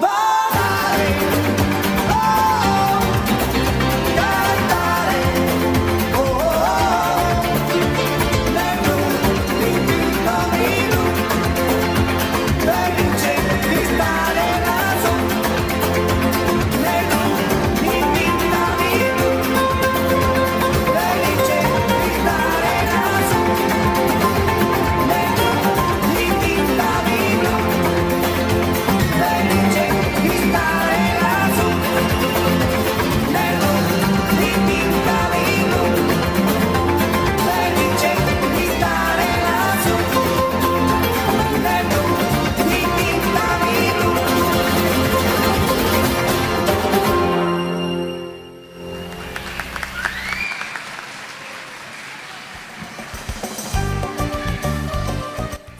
Volaré, oh, cantaré, oh, oh, nell'infinito. Felice di stare lassù,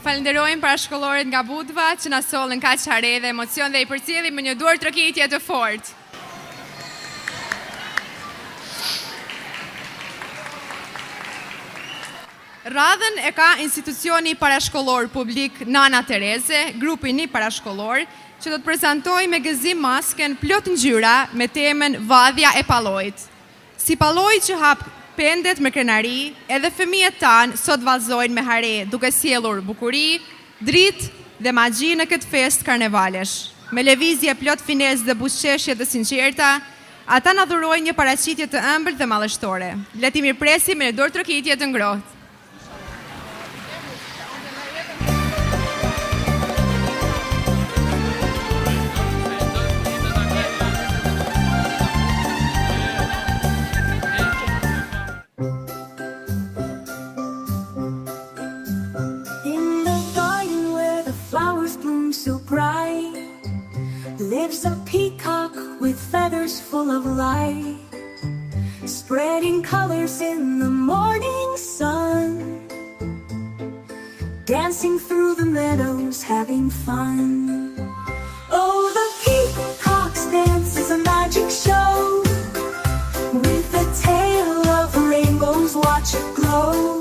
Falenderojmë parashkolloret nga Budva që na sollën kaq hare dhe emocion dhe I përcjellim me një duar trokitje të fortë. Radhën e ka institucioni parashkollor publik Nana Tereze, grupi 1 parashkollor, që do të prezantoj me gëzim masken plot ngjyra me temën Vadhja e Pallojit. Si palloj që hap pendet me krenari, edhe fëmijët tanë sot vallëzojnë me hare, duke sjellur bukuri, dritë dhe magji në këtë fest karnevalesh. Me lëvizje plot finesë dhe buzëqeshje të sinqerta, ata na dhurojnë një paraqitje të ëmbël dhe mallështore. Le t'i mirëpresim me një dorë trokitje të ngrohtë. So bright lives a peacock with feathers full of light, spreading colors in the morning sun, dancing through the meadows, having fun. Oh, the peacock's dance is a magic show, with a tail of rainbows, watch it glow.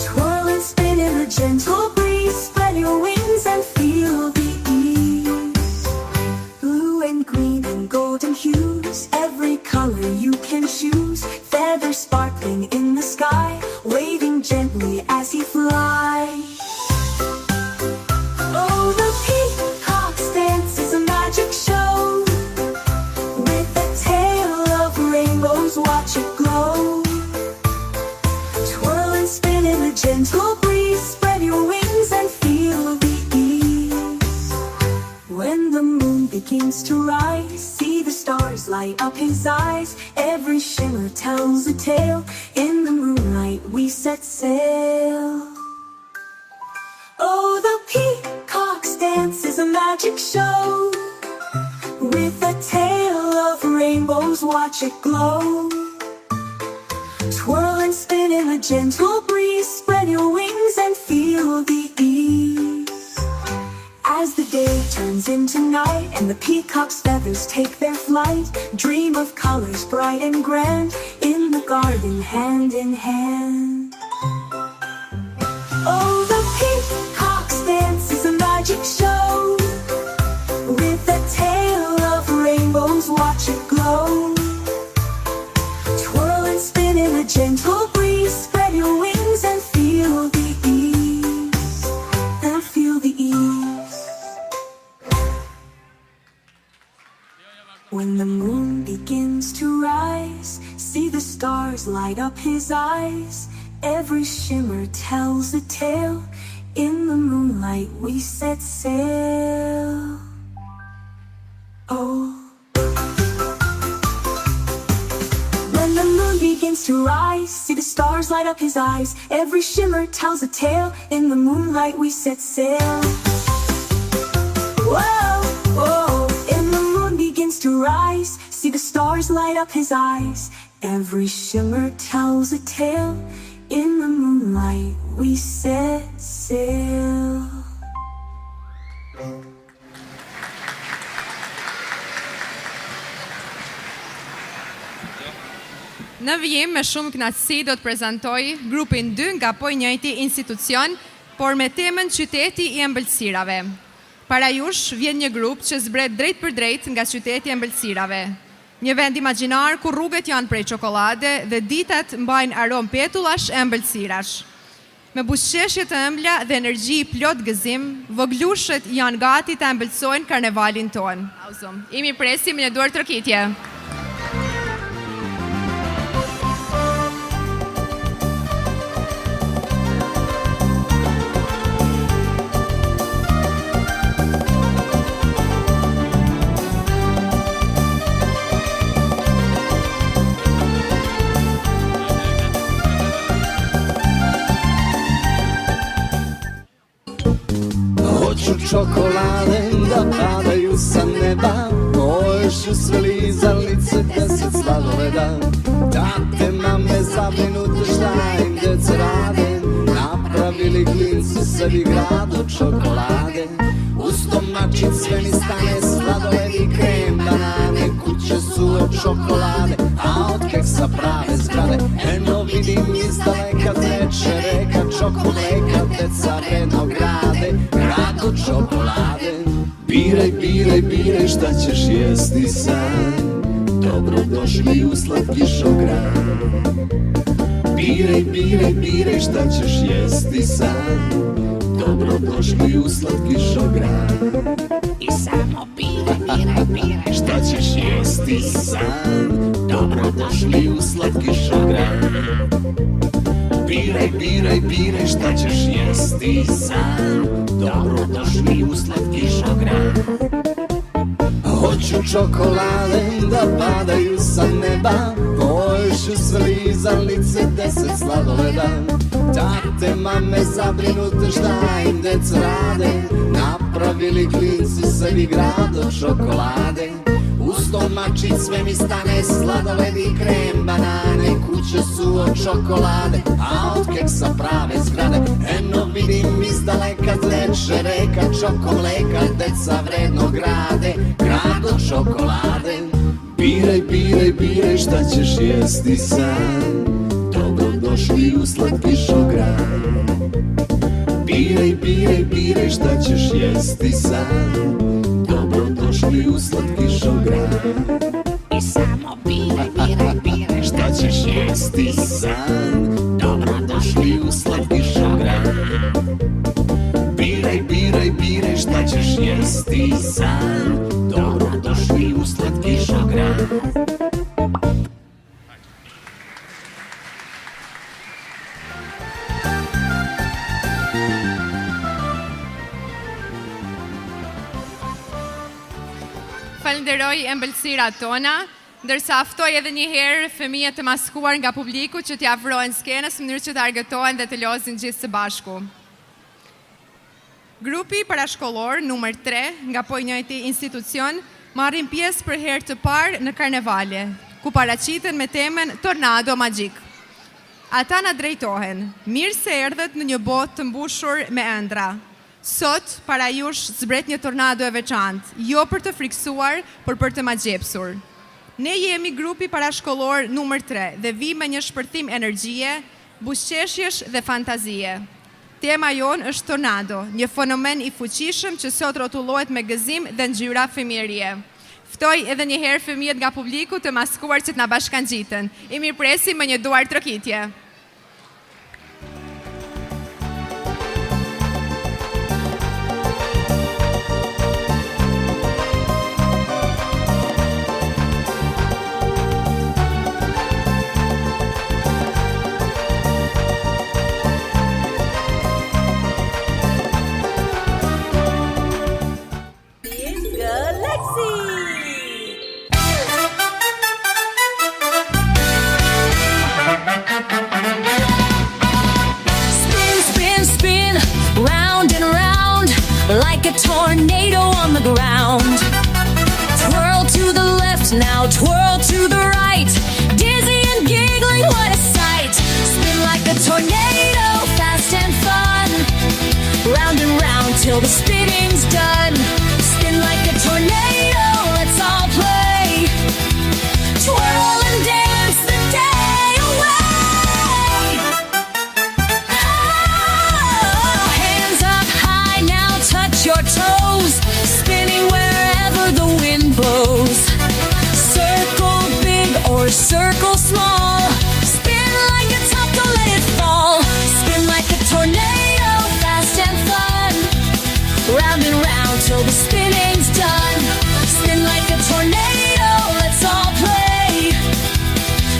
Twirl and spin in the gentle breeze, spread your wings and feel the ease. Blue and green and golden hues, every color you can choose. Feathers sparkling in the sky, waving gently as he flies. Oh, the peacock's dance is a magic show, with a tail of rainbows, watch it glow. Twirl and spin in the gentle breeze, spread your wings and feel the ease. When the moon begins to rise, see the stars light up his eyes. Every shimmer tells a tale, in the moonlight we set sail. Oh, the peacock's dance is a magic show, with a tail of rainbows, watch it glow. Twirl and spin in a gentle breeze, spread your wings and feel the ease. As the day turns into night and the peacock's feathers take their flight, dream of colors bright and grand, in the garden hand in hand. Oh, the peacock's dance is a magic show, with a tail of rainbows, watch it glow. Twirl and spin in a gentle breeze, spread your wings and feel the ease. And feel the ease. When the moon begins to rise, see the stars light up his eyes. Every shimmer tells a tale, in the moonlight we set sail. Oh, when the moon begins to rise, see the stars light up his eyes. Every shimmer tells a tale, in the moonlight we set sail. Whoa, whoa, and the moon begins to rise, see the stars light up his eyes. Every shimmer tells a tale, in the moonlight we set sail. Oh, when the moon begins to rise, see the stars light up his eyes. Every shimmer tells a tale, in the moonlight we set sail. In the moonlight we set sail. Në vijim me shumë kënaqësi do të prezantoj grupin 2 nga po njëjti institucion, por me temën Qyteti i ëmbëlsirave. Para jush vjen një grup që zbret drejt për drejt nga qyteti i ëmbëlsirave. Një vend imagjinar ku rrugët janë prej çokolade dhe ditët mbajnë aromë petullash e ëmbëlsirash. Me buzëqeshje të ëmbla dhe energji plot gëzim, voglushët janë gati të ëmbëlsojnë karnevalin ton. Imi presim një duar trokitje. Čokolade da padaju sa neba, možeš slizalice 10 sladoleda. Tate, mame zabrinute šta im djeca rade, napravili klinci sebi grad od čokolade. Uz domaćin sve mi stane sladoledi, krem, banane, kuće su od čokolade, a od keksa prave zgrade. Eno vidim izdaleka teče reka čokoleka, deca vredno grade, grad od čokolade. Biraj, biraj, biraj šta ćeš jesti sad, dobrodošli u slatkišograd. Biraj, biraj, biraj šta ćeš jesti sad, dobrodošli u slatkišograd. I samo biraj, biraj, biraj šta ćeš jesti sad, dobrodošli u slatkišograd. Biraj, biraj, biraj šta ćeš jesti sad, dobrodošli u slatkišograd. Hoću čokolade da padaju sa neba, možeš slizalice 10 sladoleda. Tate, mame zabrinute šta im deca rade, napravili klinci sebi grad od čokolade. Uz domaćin sve mi stane sladoledi, krem, banane, kuće su od čokolade, a od keksa prave zgrade. Eno vidim izdaleka teče reka čokoleka, deca vredno grade, grad od čokolade. Biraj, biraj, biraj šta ćeš jesti sad, dobrodošli u slatkišograd. Biraj, biraj, biraj šta ćeš jesti sad, dobrodošli u slatkišograd. I samo biraj, biraj, biraj šta ćeš jesti sad, dobrodošli u slatkišograd. Biraj, biraj, biraj šta ćeš jesti sad, dobrodošli u slatkišograd. Falenderoj ëmbëlsirat tona, ndërsa ftoj edhe një herë fëmijët të maskuar nga publiku që t'ja afrohen skenës në mënyrë që të argëtohen dhe të lozin gjithë së bashku. Grupi parashkollor numër 3 nga po njëjti institucion marrin pjesë për herë të parë në karnevale, ku paraqiten me temën Tornado Magjik. Ata na drejtohen, mirë se erdhët në një botë të mbushur me ëndra. Sot, para jush zbret një tornado e veçantë, jo për të friksuar, por për të magjepsur. Ne jemi grupi parashkollor numër 3 dhe vi me një shpërthim energjie, buzëqeshjesh dhe fantazie. Tema jonë është tornado, një fenomen i fuqishëm që sot rrotullohet me gëzim dhe ngjyra fëmijërie. Ftoj edhe një herë fëmijët nga publiku të maskuar që të na bashkangjiten. I mirëpresim me një duar trokitje. Tornado on the ground. Twirl to the left, now twirl to the right. Dizzy and giggling, what a sight. Spin like a tornado, fast and fun. Round and round till the spinning's done. Spin like a tornado, let's all play. Twirl and dance the day. goes, spinning wherever the wind blows. Circle big or circle small, spin like a top, don't let it fall. Spin like a tornado, fast and fun, round and round till the spinning's done. Spin like a tornado, let's all play,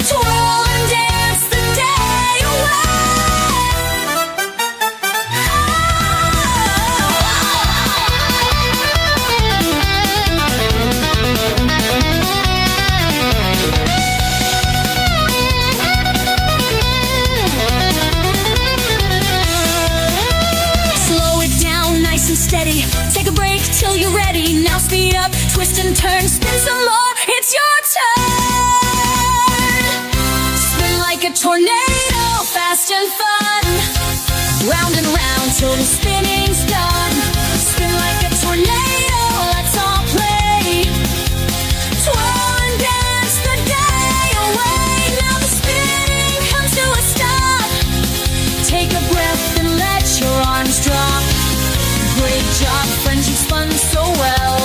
twirl and dance the day away. Slow it down nice and steady, take a break till you're ready. Now speed up, twist and turn, spin some more, it's your turn. Spin like a tornado, fast and fun, round and round till the spinning's done. Spin like a tornado, let's all play, twirl and dance the day away. Now the spinning comes to a stop, take a breath and let your arms drop. Great job, friends, you spun so well,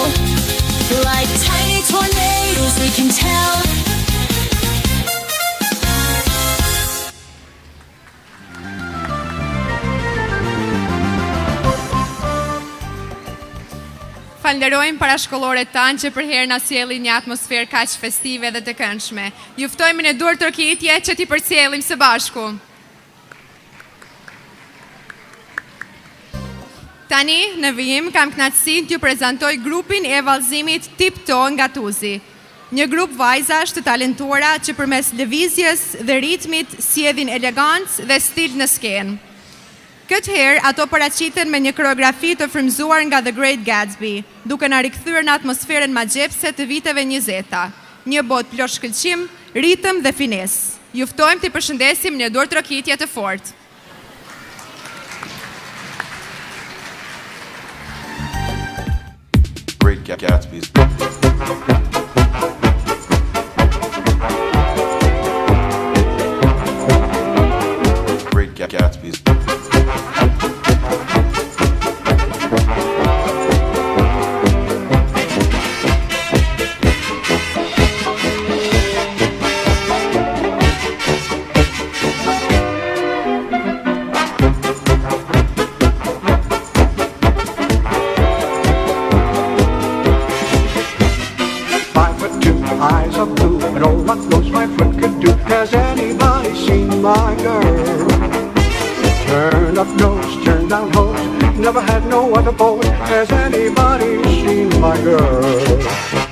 like tiny tornadoes we can tell. Falenderojmë parashkolloret tanë që për herë na sjellin një atmosferë kaq festive dhe të këndshme. Ju ftojmë në duar tërkitje që t'i përcjellim së bashku. Tani, në vijim, kam kënaqësinë t'ju prezantoj grupin e vallëzimit Tipto nga Tuzi. Një grup vajzash të talentuara që përmes lëvizjes dhe ritmit sjellin elegancë dhe stil në skenë. Këtë herë ato paraqiten me një koreografi të frymëzuar nga The Great Gatsby, duke na rikthyer në atmosferën magjepse të viteve 20-ta. Një botë plot shkëlqim, ritëm dhe finesë. Ju ftojmë t'i përshëndesim në duar trokitje të fortë. Great Gatsby's. Great Gatsby's. Eyes are blue, and all what moves my foot could do. Has anybody seen my girl? Turn up nose, turn down hose, never had no other boy. Has anybody seen my girl?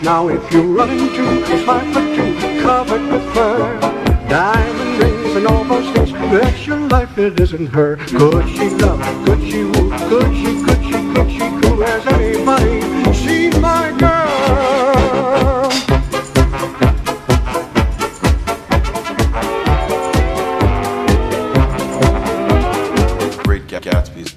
Now if you run into a 5'2", covered with fur, diamond rings and all those things, that's your life, it isn't her. Could she love, could she woo, could she cool? Has anybody seen my girl? Gatsby's.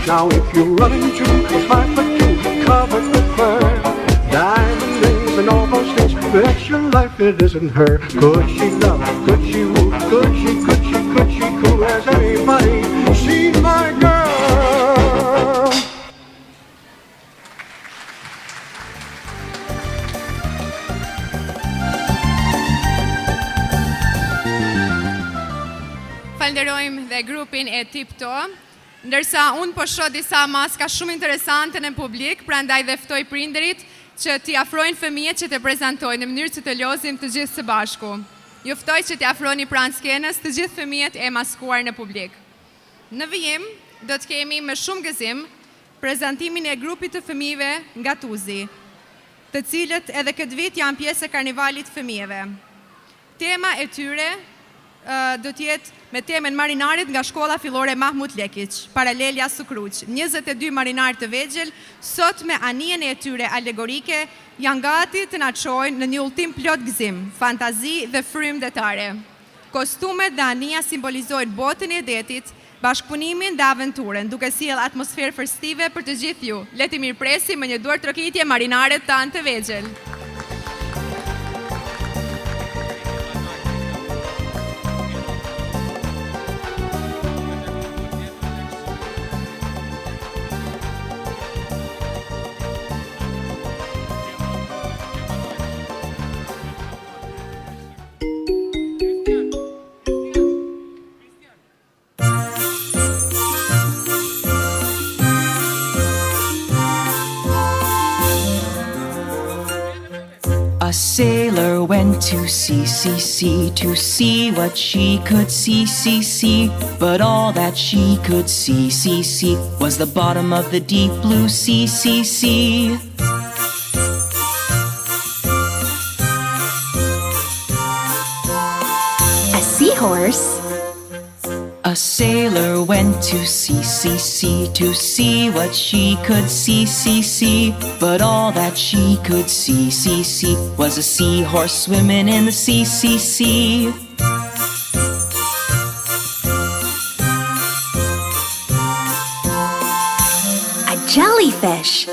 Now if you run into a 5'2", covered with fur, diamond rings and all those things, that's your life, it isn't her. Could she love, could she woo, could she cool? Has anybody seen my girl? Falenderojmë dhe grupin e Tipto, ndërsa unë po shoh disa maska shumë interesante në publik, prandaj dhe ftoj prindërit që t'i afrojnë fëmijët që të prezantojnë në mënyrë që të lozim të gjithë së bashku. Ju ftoj që t'i afroni pranë skenës të gjithë fëmijët e maskuar në publik. Në vijim, do të kemi me shumë gëzim prezantimin e grupit të fëmijëve nga Tuzi, të cilët edhe këtë vit janë pjesë e karnivalit fëmijëve. Tema e tyre do t'jetë me temën marinarit nga shkolla fillore Mahmut Lekić, paralelja Sukruq. 22 marinar të vegjël, sot me anijen e tyre alegorike, janë gati të na çojnë në një ultim plot gëzim, fantazi dhe frym detare. Kostumet dhe anija simbolizojnë botën e detit bashkëpunimin dhe aventurën, duke sjellë atmosferë festive për të gjithë ju. Le të mirëpresim me një duar trokitje marinaret tanë të vegjël. A sailor went to sea to see what she could see, but all that she could see was the bottom of the deep blue sea. A seahorse. A sailor went to sea to see what she could see, but all that she could see was a seahorse swimming in the sea. A jellyfish.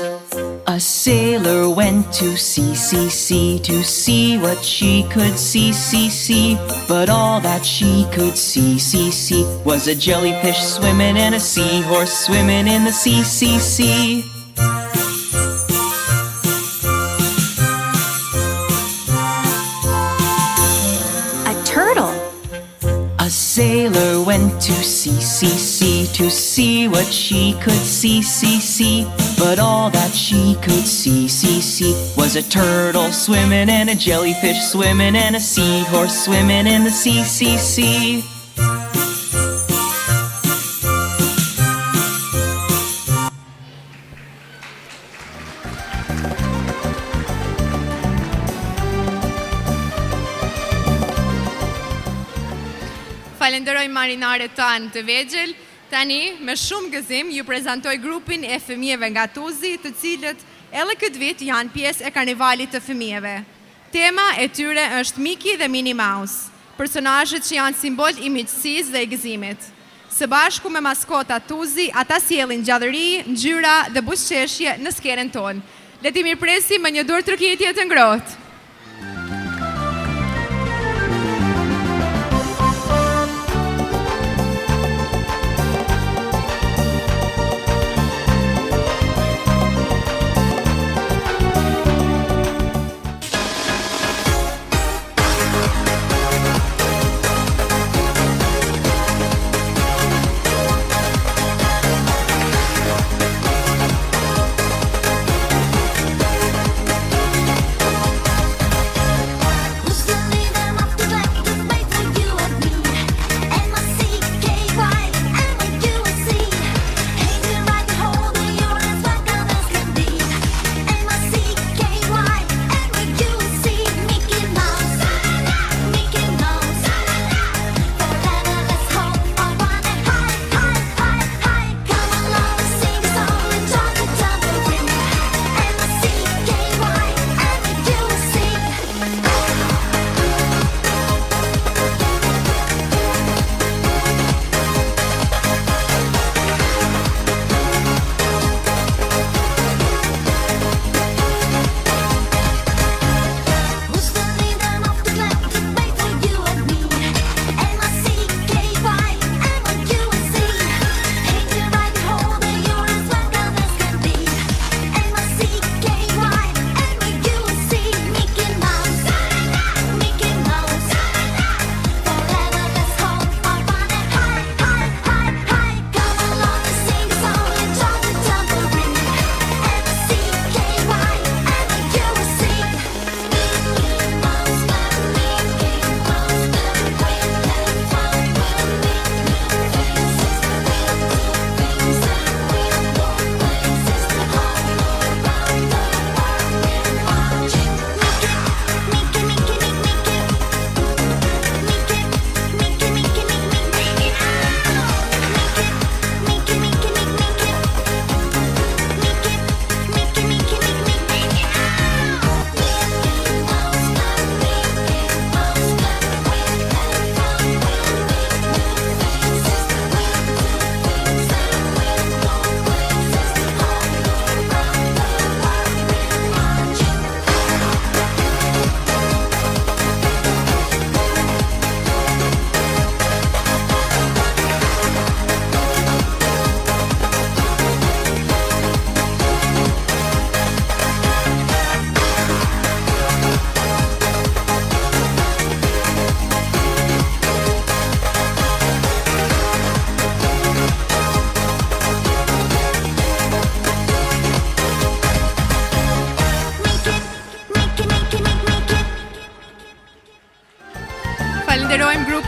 A sailor went to sea to see what she could see, but all that she could see was a jellyfish swimming and a seahorse swimming in the sea. A turtle. A sailor went to sea to see what she could see, but all that she could see was a turtle swimming and a jellyfish swimming and a seahorse swimming in the sea. Falenderoj marinaret tanë të vegjël. Tani, me shumë gëzim, ju prezantoj grupin e fëmijëve nga Tuzi, të cilët edhe këtë vit janë pjesë e karnevalit të fëmijëve. Tema e tyre është Mickey dhe Minnie Mouse, personazhet që janë simbol i miqësisë dhe i gëzimit. Së bashku me maskota Tuzi, ata sjellin gjallëri, ngjyra dhe buzëqeshje në skenën tonë. Le të mirëpresim me një dorë trokitje të ngrohtë.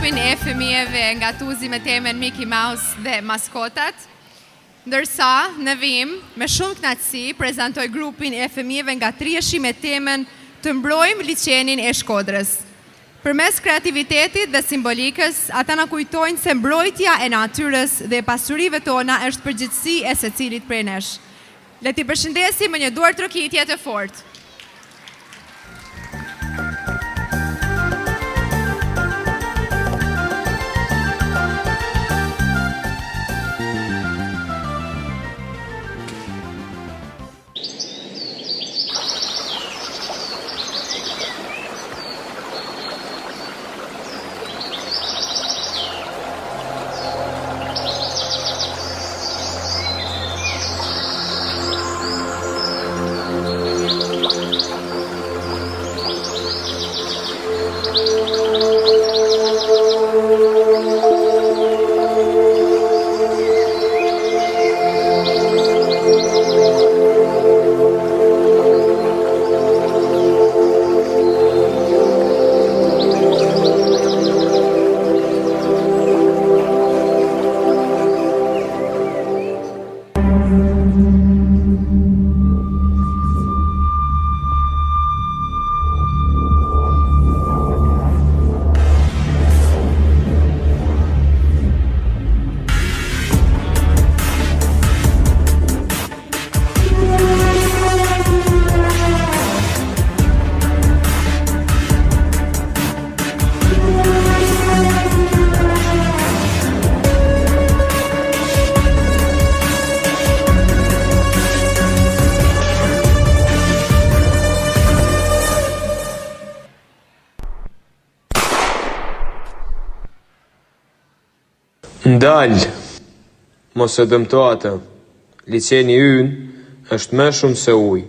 grupin e fëmijëve nga Tuzi me temën Mickey Mouse dhe maskotat, ndërsa në vim, me shumë kënaqësi, prezantoj grupin e fëmijëve nga Trieshi me temën Të mbrojmë liçenin e Shkodrës. Përmes kreativitetit dhe simbolikës, ata na kujtojnë se mbrojtja e natyrës dhe pasurive tona është përgjithësi e secilit prej nesh. Le t'i përshëndesim me një duar trokitje të fortë. Ndal, mos e dëmto atë. Liçeni ynë është më shumë se ujë.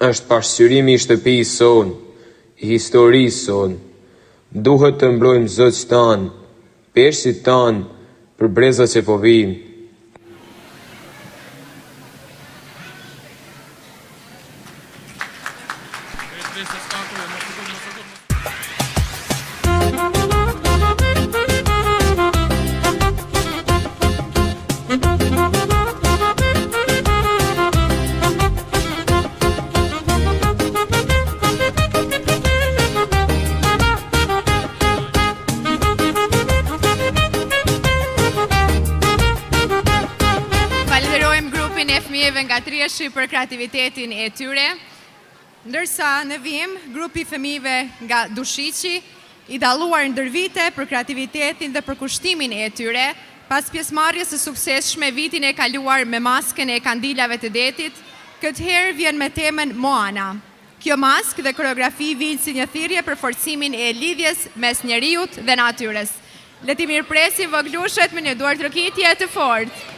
Është pasqyrimi i shtëpisë sonë, i historisë sonë. Duhet të mbrojmë zotët tanë, peshqit tanë, për brezat që po vinë. Nga Trieshi për kreativitetin e tyre, ndërsa në vim, grupi fëmijëve nga Dushiqi, i dalluar ndër vite për kreativitetin dhe për kushtimin e tyre, pas pjesëmarrjes së suksesshme vitin e kaluar me maskën e kandilave të detit, këtë herë vjen me temën Moana. Kjo maskë dhe koreografi vijnë si një thirrje për forcimin e lidhjes mes njeriut dhe natyrës. Le t'i mirëpresim voglushët me një duar trokitje të fortë.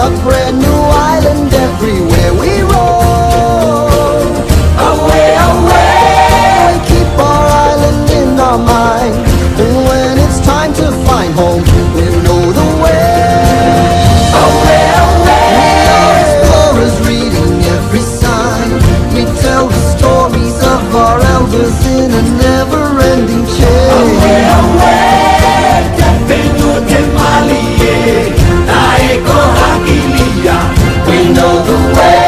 a brand new island everywhere we roam. Away, away, we keep our island in our mind. And when it's time to find home, we know the way. Away, away, we are explorers reading every sign. We tell the stories of our elders in a never-ending chain. Away, away, we know the way.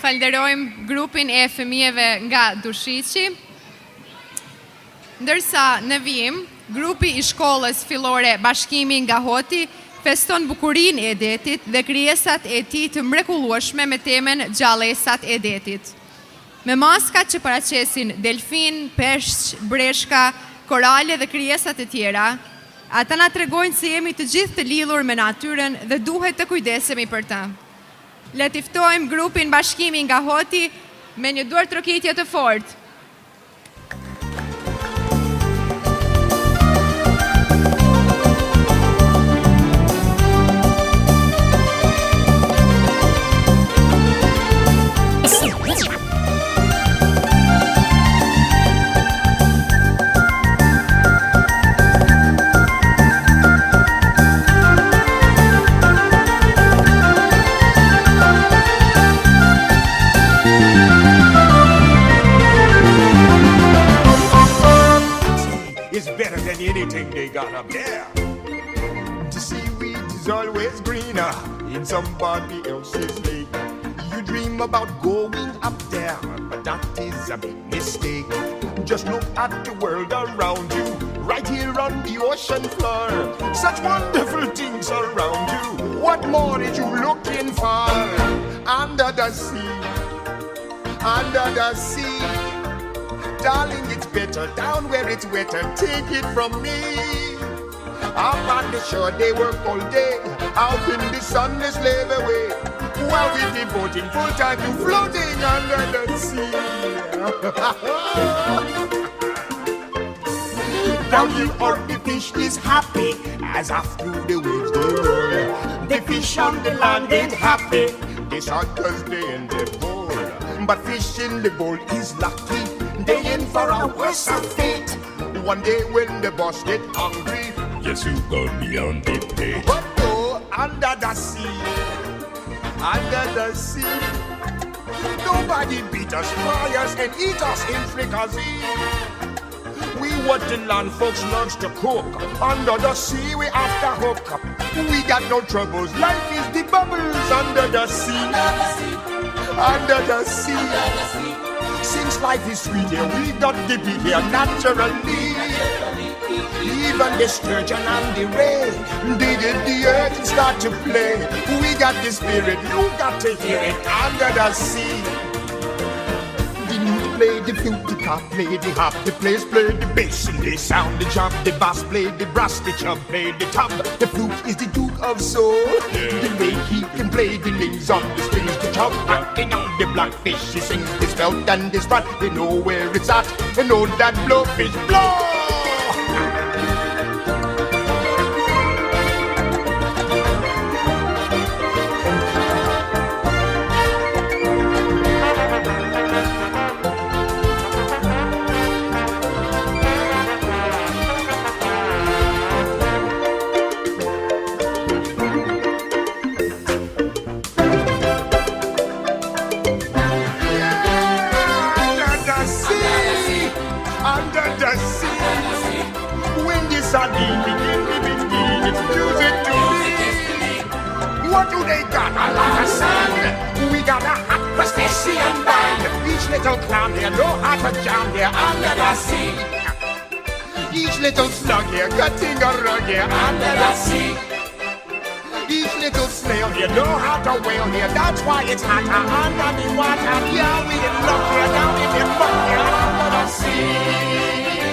Falderojmë grupin e fëmijëve nga Dushiqi. Ndërsa në vijim, grupi i shkollës fillore Bashkimi nga Hoti feston bukurinë e detit dhe krijesat e tij të mrekullueshme me temën Gjallësat e detit. Me maskat që paraqesin delfin, peshq, breshka, korale dhe krijesat e tjera, ata na tregojnë se jemi të gjithë të lidhur me natyrën dhe duhet të kujdesemi për të. Le të ftojmë grupin Bashkimi nga Hoti me një duar trokitje të fortë. Anything they got up there. The seaweed is always greener in somebody else's lake. You dream about going up there, but that is a big mistake. Just look at the world around you, right here on the ocean floor. Such wonderful things around you. What more are you looking for? Under the sea, under the sea. Darling, it's better down where it's wetter. Take it from me. Up on the shore they work all day, out in the sun they slave away, while we devoting full time to floating under the sea. Down here on the fish is happy as off through the waves they roll. The fish on the land ain't happy, they shot 'cause they in the bowl. But fish in the bowl is lucky, they in for a worse fate. One day when the boss get hungry, yes, you gonna be on the plate. But oh, under the sea, nobody beat us, fry us, and eat us in fricassee. We what the land folks loves to cook. Under the sea we have to hook up. We got no troubles, life is the bubbles under the sea. Under the sea. Since life is sweet here, we got to be here naturally. Even the sturgeon and the ray, they did the earth and start to play. We got the spirit, you got to hear it under the sea. The lute play, the flute, the cop play, the hop, the players play the bass and they sound the jump. The bass play the brass, the chub play the tub. The flute is the duke of soul. The way he can play the lings on the strings, the chub acting on the blackfish. He sings this belt and this rod. They know where it's at. They know that blowfish blow. What do they got? A lot of sand. We got a hot crustacean band. Each little clown here know how to jam here under the sea. Each little slug here cutting a rug here under the sea. Each little snail here know how to whale here. That's why it's hotter under the water. Yeah, we in luck here down in the muck here under the sea.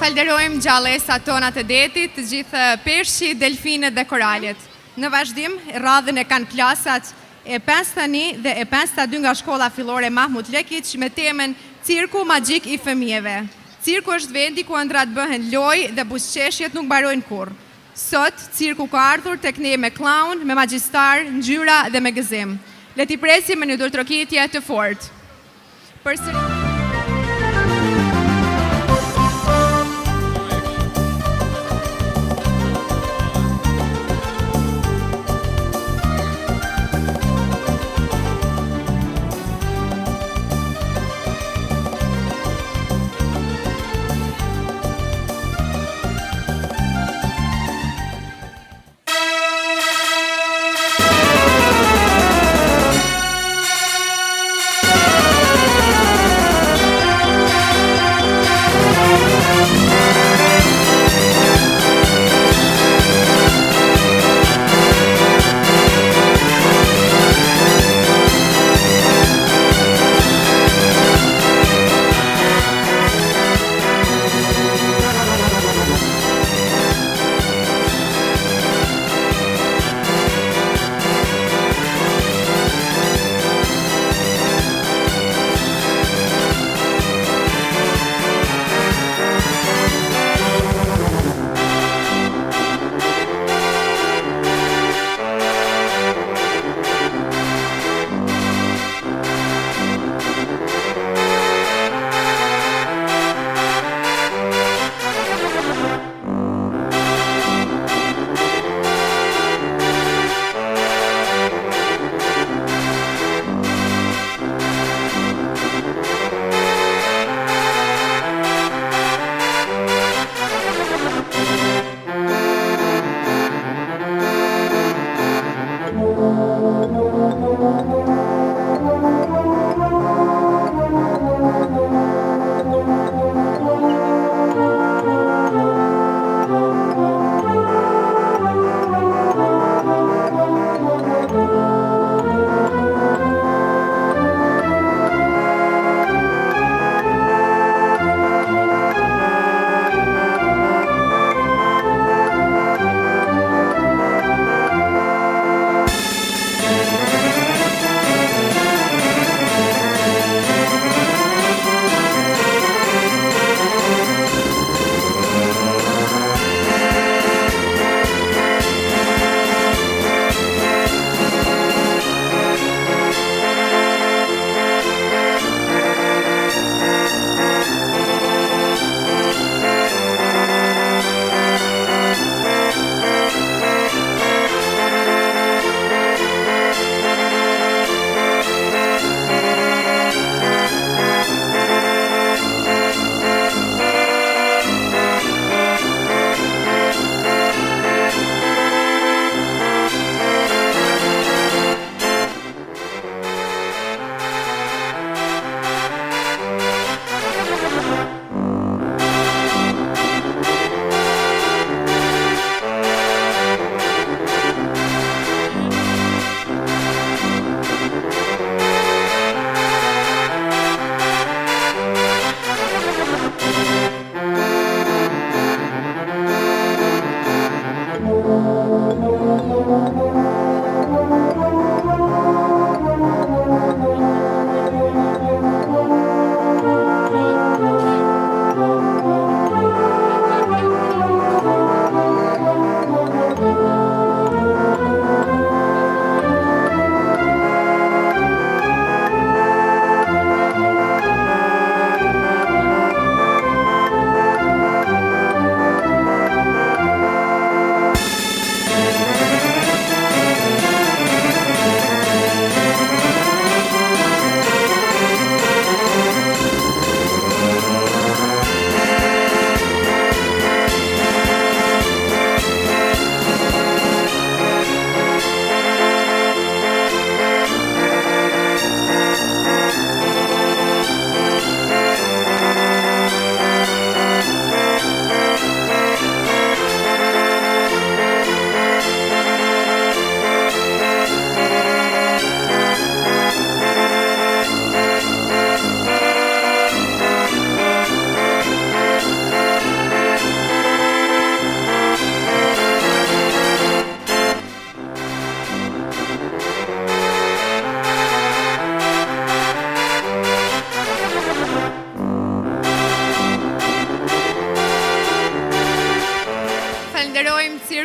falderojmë gjallësat tona të detit, të gjithë peshqit, delfinët dhe koralet. Në vazhdim, radhën e kanë klasat e 5-1 dhe e 5-2 nga shkolla fillore Mahmut Lekić me temën Cirku magjik i fëmijëve. Cirku është vendi ku ëndrat bëhen lojë dhe buzëqeshjet nuk mbarojnë kurrë. Sot, cirku ka ardhur tek ne me clown, me magjistar, ngjyra dhe me gëzim. Le t'i presim me një ndërtrokitje të fortë. Përsëri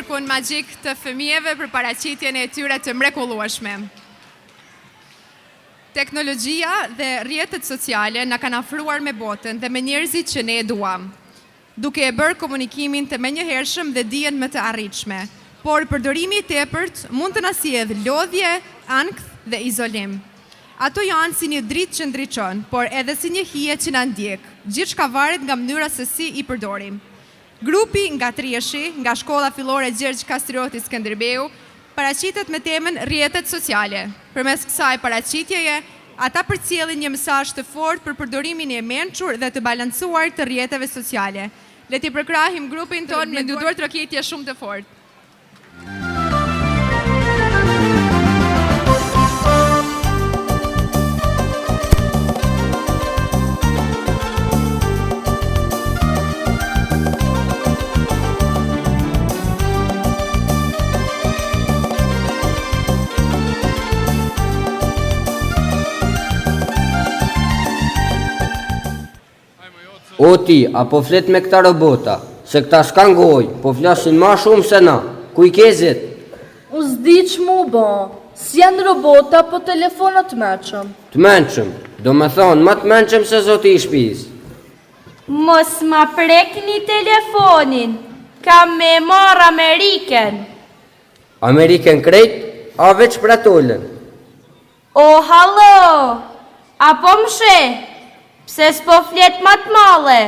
cirkun magjik të fëmijëve për paraqitjen e tyre të mrekullueshme. Teknologjia dhe rrjetet sociale na kanë afruar me botën dhe me njerëzit që ne e duam, duke e bërë komunikimin të menjëhershëm dhe dijen më të arritshme, por përdorimi i tepërt mund të na sjellë lodhje, ankth dhe izolim. Ato janë si një dritë që ndriçon, por edhe si një hije që na ndjek. Gjithçka varet nga mënyra se si i përdorim. Grupi nga Trieshi, nga Shkolla Fillore Gjergj Kastrioti Skënderbeu, paraqitet me temën rrjetet sociale. Përmes kësaj paraqitjeje, ata përcjellin një mesazh të fortë për përdorimin e mençur dhe të balancuar të rrjeteve sociale. Le t'i përkrahim grupin tonë me dy dorë trokitje shumë të fortë. O ti, apo flet me këta robota, se këta s'kan gojë, po flasin ma shumë se na. Ku i kezit? U s'di që mu bo, s'janë robota, po telefonat të menqëm. Të menqëm, do me thonë, ma të menqëm se zoti i shpiz. Mos ma prekni telefonin, kam me marr Ameriken. Ameriken krejt, a veç pratolen. O, hallo, apo mshe? Pse s'po flet ma të male?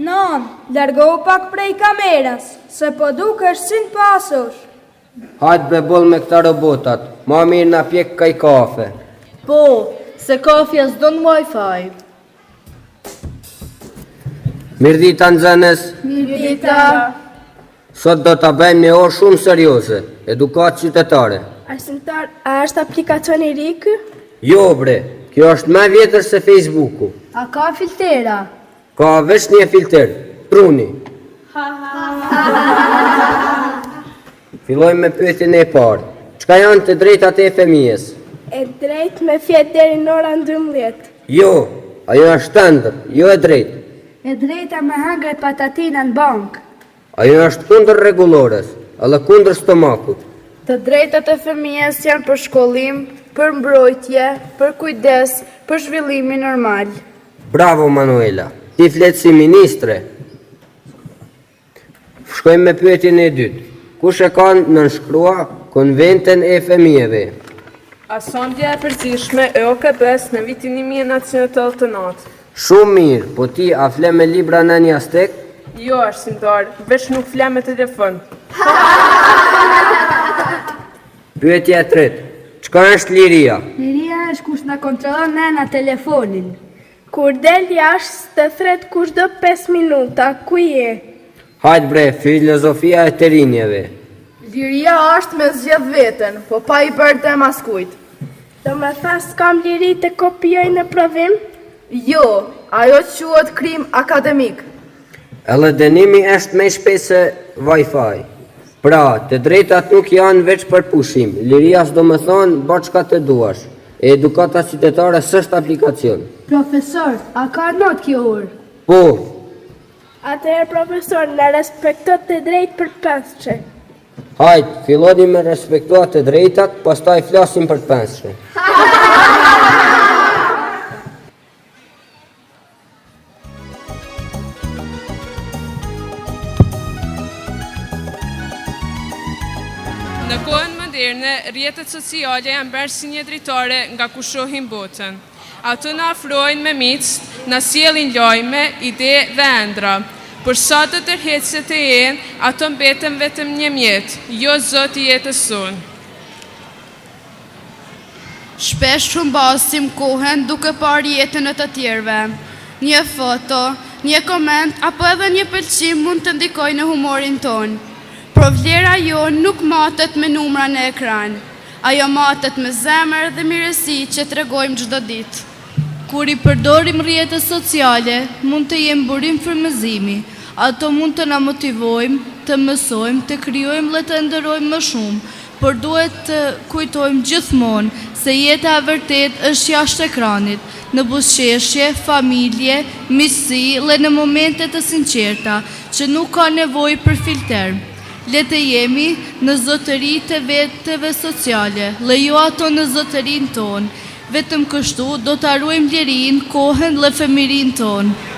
Non, largohu pak prej kameras, se po dukesh si në pasosh. Hajt bre boll me këta robotat, ma mirë na pjek kaj kafe. Po, se kafja s'don Wi-Fi. Mirdita nxënës. Mirdita. Sot do t'a bëjmë një orë shumë serioze, edukat qytetare. Arsimtar, a është aplikacion i ri ky? Jo bre, kjo është më vjetër se Facebooku. A ka filtera? Ka veç një filter, truni. Fillojmë me pyetjen e parë. Çka janë të drejtat e fëmijës? E drejt me fjet deri në orën 12. Jo, ajo është ëndër, jo e drejtë. E drejta me hangre patatina në bank. Ajo është kundër rregullores, edhe kundër stomakut. Të drejtat e fëmijës janë për shkollim, për mbrojtje, për kujdes, për zhvillimin normal. Bravo Manuela, ti flet si ministre. Shkojmë me pyetjen e dytë. Kush e ka nënshkrua konventin e fëmijëve? Asambleja e përgjithshme e OKB-s në vitin 1989. Shumë mirë, po ti a fle me libra në një aztek? Jo, arsimtar, veç nuk fle me telefon. Pyetja e tretë. Çka është liria? Liria është kush na kontrollon nëna telefonin. Kur del jashtë të thret kushdo 5 minuta, ku je? Hajt bre, filozofia e të rinjeve. Liria është me zgjedh veten, po pa i bërë dhe maskujt. Do me thash s'kam liri të kopijoj në provim? Jo, ajo quhet krim akademik. Edhe dënimi është më shpejt se Wi-Fi. Pra, të drejtat nuk janë veç për pushim. Liria s'do me thonë bërë çka të duash. E edukata qytetare s'është aplikacion. Profesor, a ka not kjo orë? Po. Atëherë profesor, në respekto të drejt për penshe. Hajt, filloni me respektuar të drejtat, pastaj flasim për penshe. Në kohën moderne, rrjetet sociale janë bërë si një dritare nga ku shohim botën. Ato na afrojnë me miq, na sjellin lajme, ide dhe ëndra. Por sa të tërheqësit e jenë, ato mbeten vetëm një mjet, jo zoti jetës sonë. Shpesh humbasim kohën duke parë jetën e të tjerëve. Një foto, një koment apo edhe një pëlqim mund të ndikojë në humorin ton. Por vlera jo nuk matet me numra në ekran. Ajo matet me zemër dhe mirësi që tregojmë çdo ditë. Kur i përdorim rrjetet sociale, mund të jenë burim frymëzimi. Ato mund të na motivojmë, të mësojmë, të krijojmë dhe të ndërojmë më shumë, por duhet të kujtojmë gjithmonë se jeta e vërtet është jashtë ekranit, në buzëqeshje, familje, miqësi dhe në momente të sinqerta, që nuk ka nevojë për filter. Le të jemi në zotëri të veteve sociale, lejo ato në zotërin tonë. Vetëm kështu do të arruajmë lirin, kohën dhe fëmirin tonë.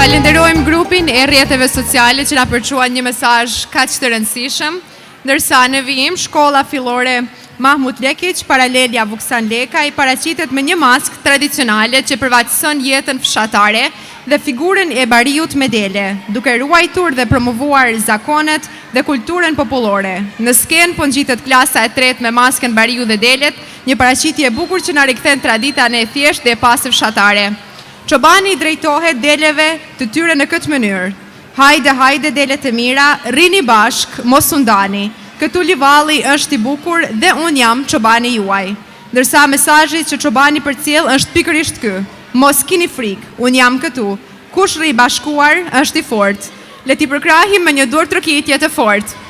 Falenderojmë grupin e rrjeteve sociale që na përçuan një mesazh kaq të rëndësishëm, ndërsa në vijim shkolla fillore Mahmut Lekić, paralelja Vuksan Leka, i paraqitet me një maskë tradicionale që përfaqëson jetën fshatare dhe figurën e bariut me dele, duke ruajtur dhe promovuar zakonet dhe kulturën popullore. Në skenë po ngjitet klasa e 3 me maskën bariu dhe delet, një paraqitje e bukur që na rikthen traditën e thjeshtë dhe e pastë fshatare. Çobani drejtohet deleve të tyre në këtë mënyrë. Hajde, hajde dele të mira, rrini bashk, mos u ndani. Këtu livalli është i bukur dhe unë jam çobani juaj. Ndërsa mesazhi që çobani përcjell është pikërisht ky. Mos kini frikë, unë jam këtu. Kush rri bashkuar është i fortë. Le t'i përkrahim me një dorë trokitje të fortë.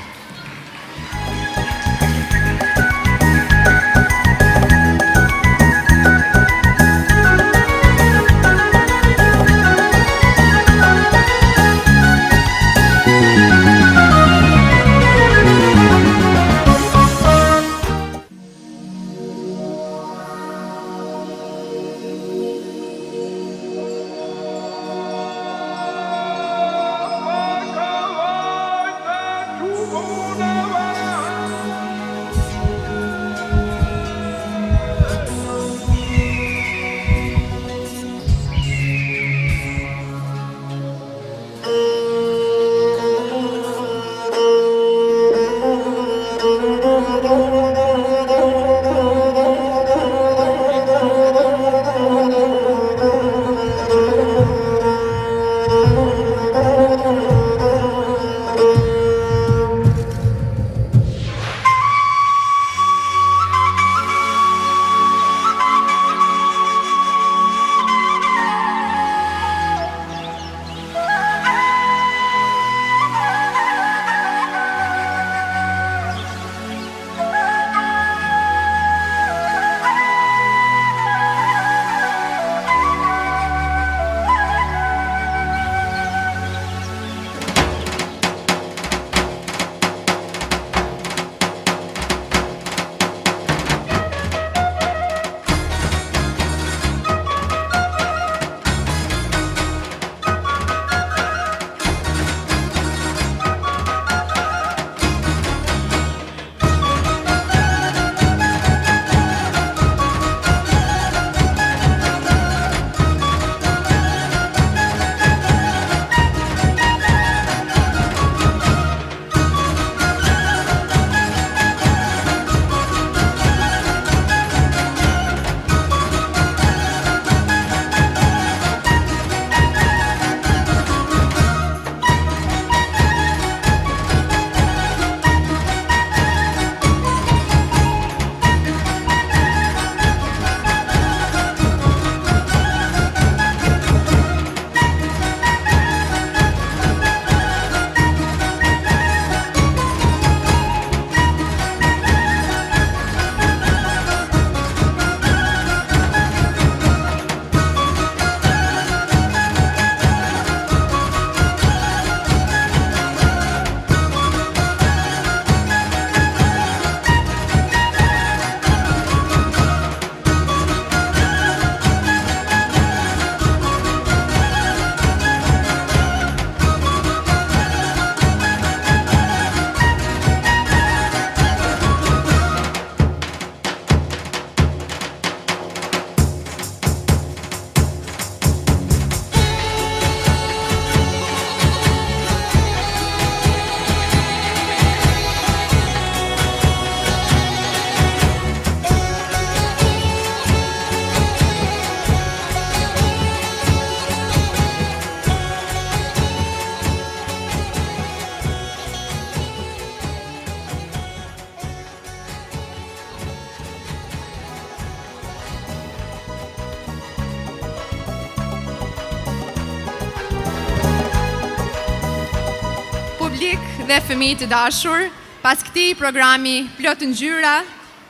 dhe fëmijë të dashur, pas këtij programi plot ngjyra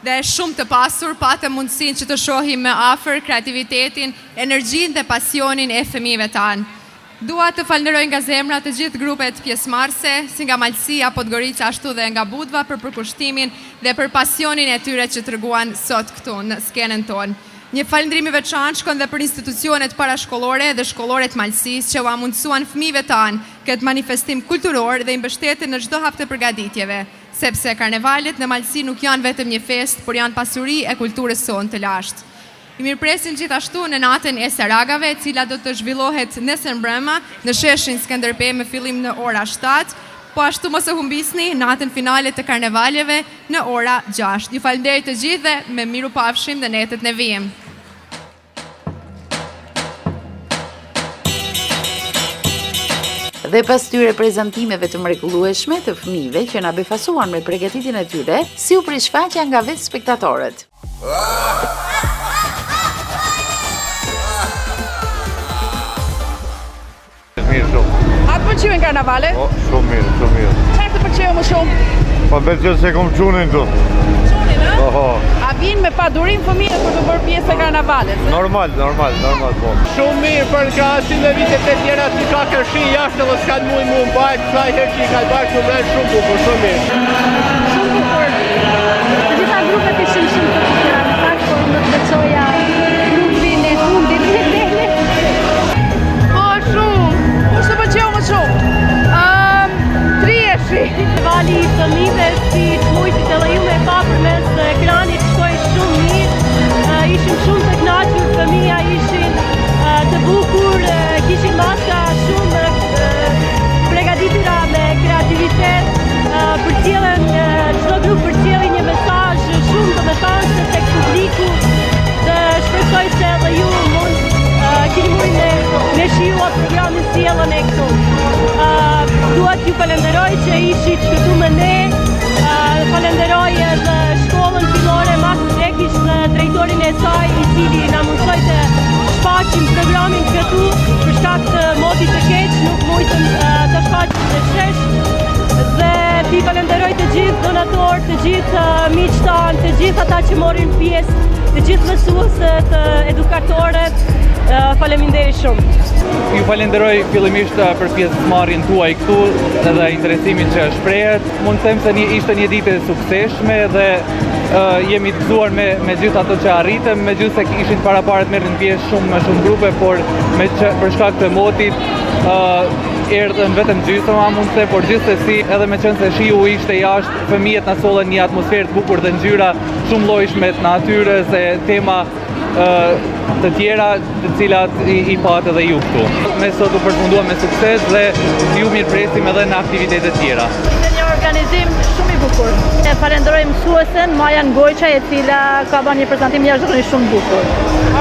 dhe shumë të pasur, patëm mundësinë që të shohim më afër kreativitetin, energjinë dhe pasionin e fëmijëve tanë. Dua të falenderoj nga zemra të gjithë grupet pjesëmarrëse, si nga Malësia, Podgorica, ashtu dhe nga Budva për përkushtimin dhe për pasionin e tyre që treguan sot këtu në skenën tonë. Një falëndrim i veçantë shkon dhe për institucionet parashkollore dhe shkollore të Malësisë që u mundësuan fëmijëve tanë këtë manifestim kulturor dhe i mbështeten në çdo hap të përgatitjeve, sepse karnevalet në Malësi nuk janë vetëm një fest, por janë pasuri e kulturës sonë të lashtë. I mirëpresin gjithashtu në natën e Saragave, e cila do të zhvillohet nesër mbrëma në sheshin Skënderbej me fillim në ora 7, po ashtu mos e humbisni natën finale të karnevaleve në ora 6. Ju falenderoj të gjithë dhe me miru pafshim dhe netët në vijim. Dhe pas tyre prezantimeve të mrekullueshme të fëmijëve që na befasuan me përgatitjen e tyre, si u prishfaqja nga vetë spektatorët. Mirë shumë. A të pëlqejnë karnavalet? Po, shumë mirë, shumë mirë. Çfarë të pëlqeu më shumë? Po pëlqen se kom çunin këtu. Çunin, a? Oho. A vinë me padurim fëmijët për të bërë pjesë e karnavalet? Normal po. Shumë mirë për krahasim me vitet e tjera si ka kërshi jashtë dhe s'kan mujë mu mbajt, kësaj herë që i ka bajt shumë mirë, shumë bukur, shumë mirë. Shumë bukur. Të gjitha grupet ishin shumë të bukura, në fakt, por më të veçoja grupin e fundit të tele. Po, shumë. Kush të pëlqeu më shumë? Trieshi. Festivali i fëmijëve si mujti të leju me pa përmes ekranit shkoi shumë mirë. Ishim shumë të kënaqur, fëmija ishin të bukur, kishin maska shumë përgatitura me kreativitet, përcjellen çdo grup përcjelli një mesazh shumë domethënëse tek publiku dhe shpresoj se edhe ju keni mundë me shijuar programin sjellën e këtu. Dua t'ju falenderoj që ishit këtu me ne, falenderoj edhe shkollën fillore Max Rekish dhe drejtorin e saj i cili na mundsoi të shfaqim programin këtu për shkak të motit të keq, nuk mujtëm të shfaqim në shesh. Dhe ti falenderoj të gjithë donatorë, të gjithë miqtë tanë, të gjithë ata që morin pjesë, të gjithë mësuesët, edukatorët, faleminderit shumë. Ju falenderoj fillimisht për pjesëmarrjen tuaj këtu dhe interesimin që shprehet. Mund të them se ishte një ditë e suksesshme dhe jemi të gëzuar me gjithë ato që arritëm, megjithëse ishin paraparë të merrnin pjesë shumë grupe, por për shkak të motit erdhën vetëm gjysma mund të them, por gjithsesi edhe me qenë se shiu ishte jashtë, fëmijët na sollën një atmosferë të bukur dhe ngjyra shumë llojshme të natyrës dhe tema të tjera të cilat i pat edhe ju këtu. Ne sot u përfundua me sukses dhe ju mirëpresim edhe në aktivitetet tjera. Një organizim shumë i bukur. E falenderoj mësuesen Maja Ngojqa e cila ka bërë një prezantim jashtëzakonisht shumë bukur.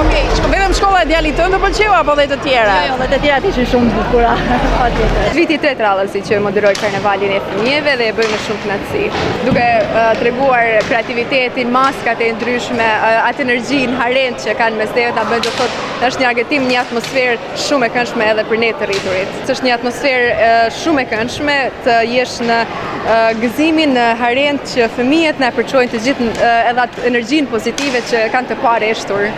Okej, vetëm shkolla e djalit tënd të pëlqeu apo edhe të tjera? Jo, edhe të tjerat ishin shumë bukura. Patjetër. Viti 3 radhësi që moderoj karnevalin e fëmijëve dhe e bëj me shumë kënaqësi. Duke treguar kreativitetin, maskat e ndryshme, atë energjinë harent që kanë mes tyre, ta bëjnë të thotë është një argëtim, një atmosferë shumë e këndshme edhe për ne të rriturit. Është një atmosferë shumë e këndshme të jesh në gëzimin harent që fëmijët na përçojnë të gjithë edhe atë energjinë pozitive që kanë të parë eshtur.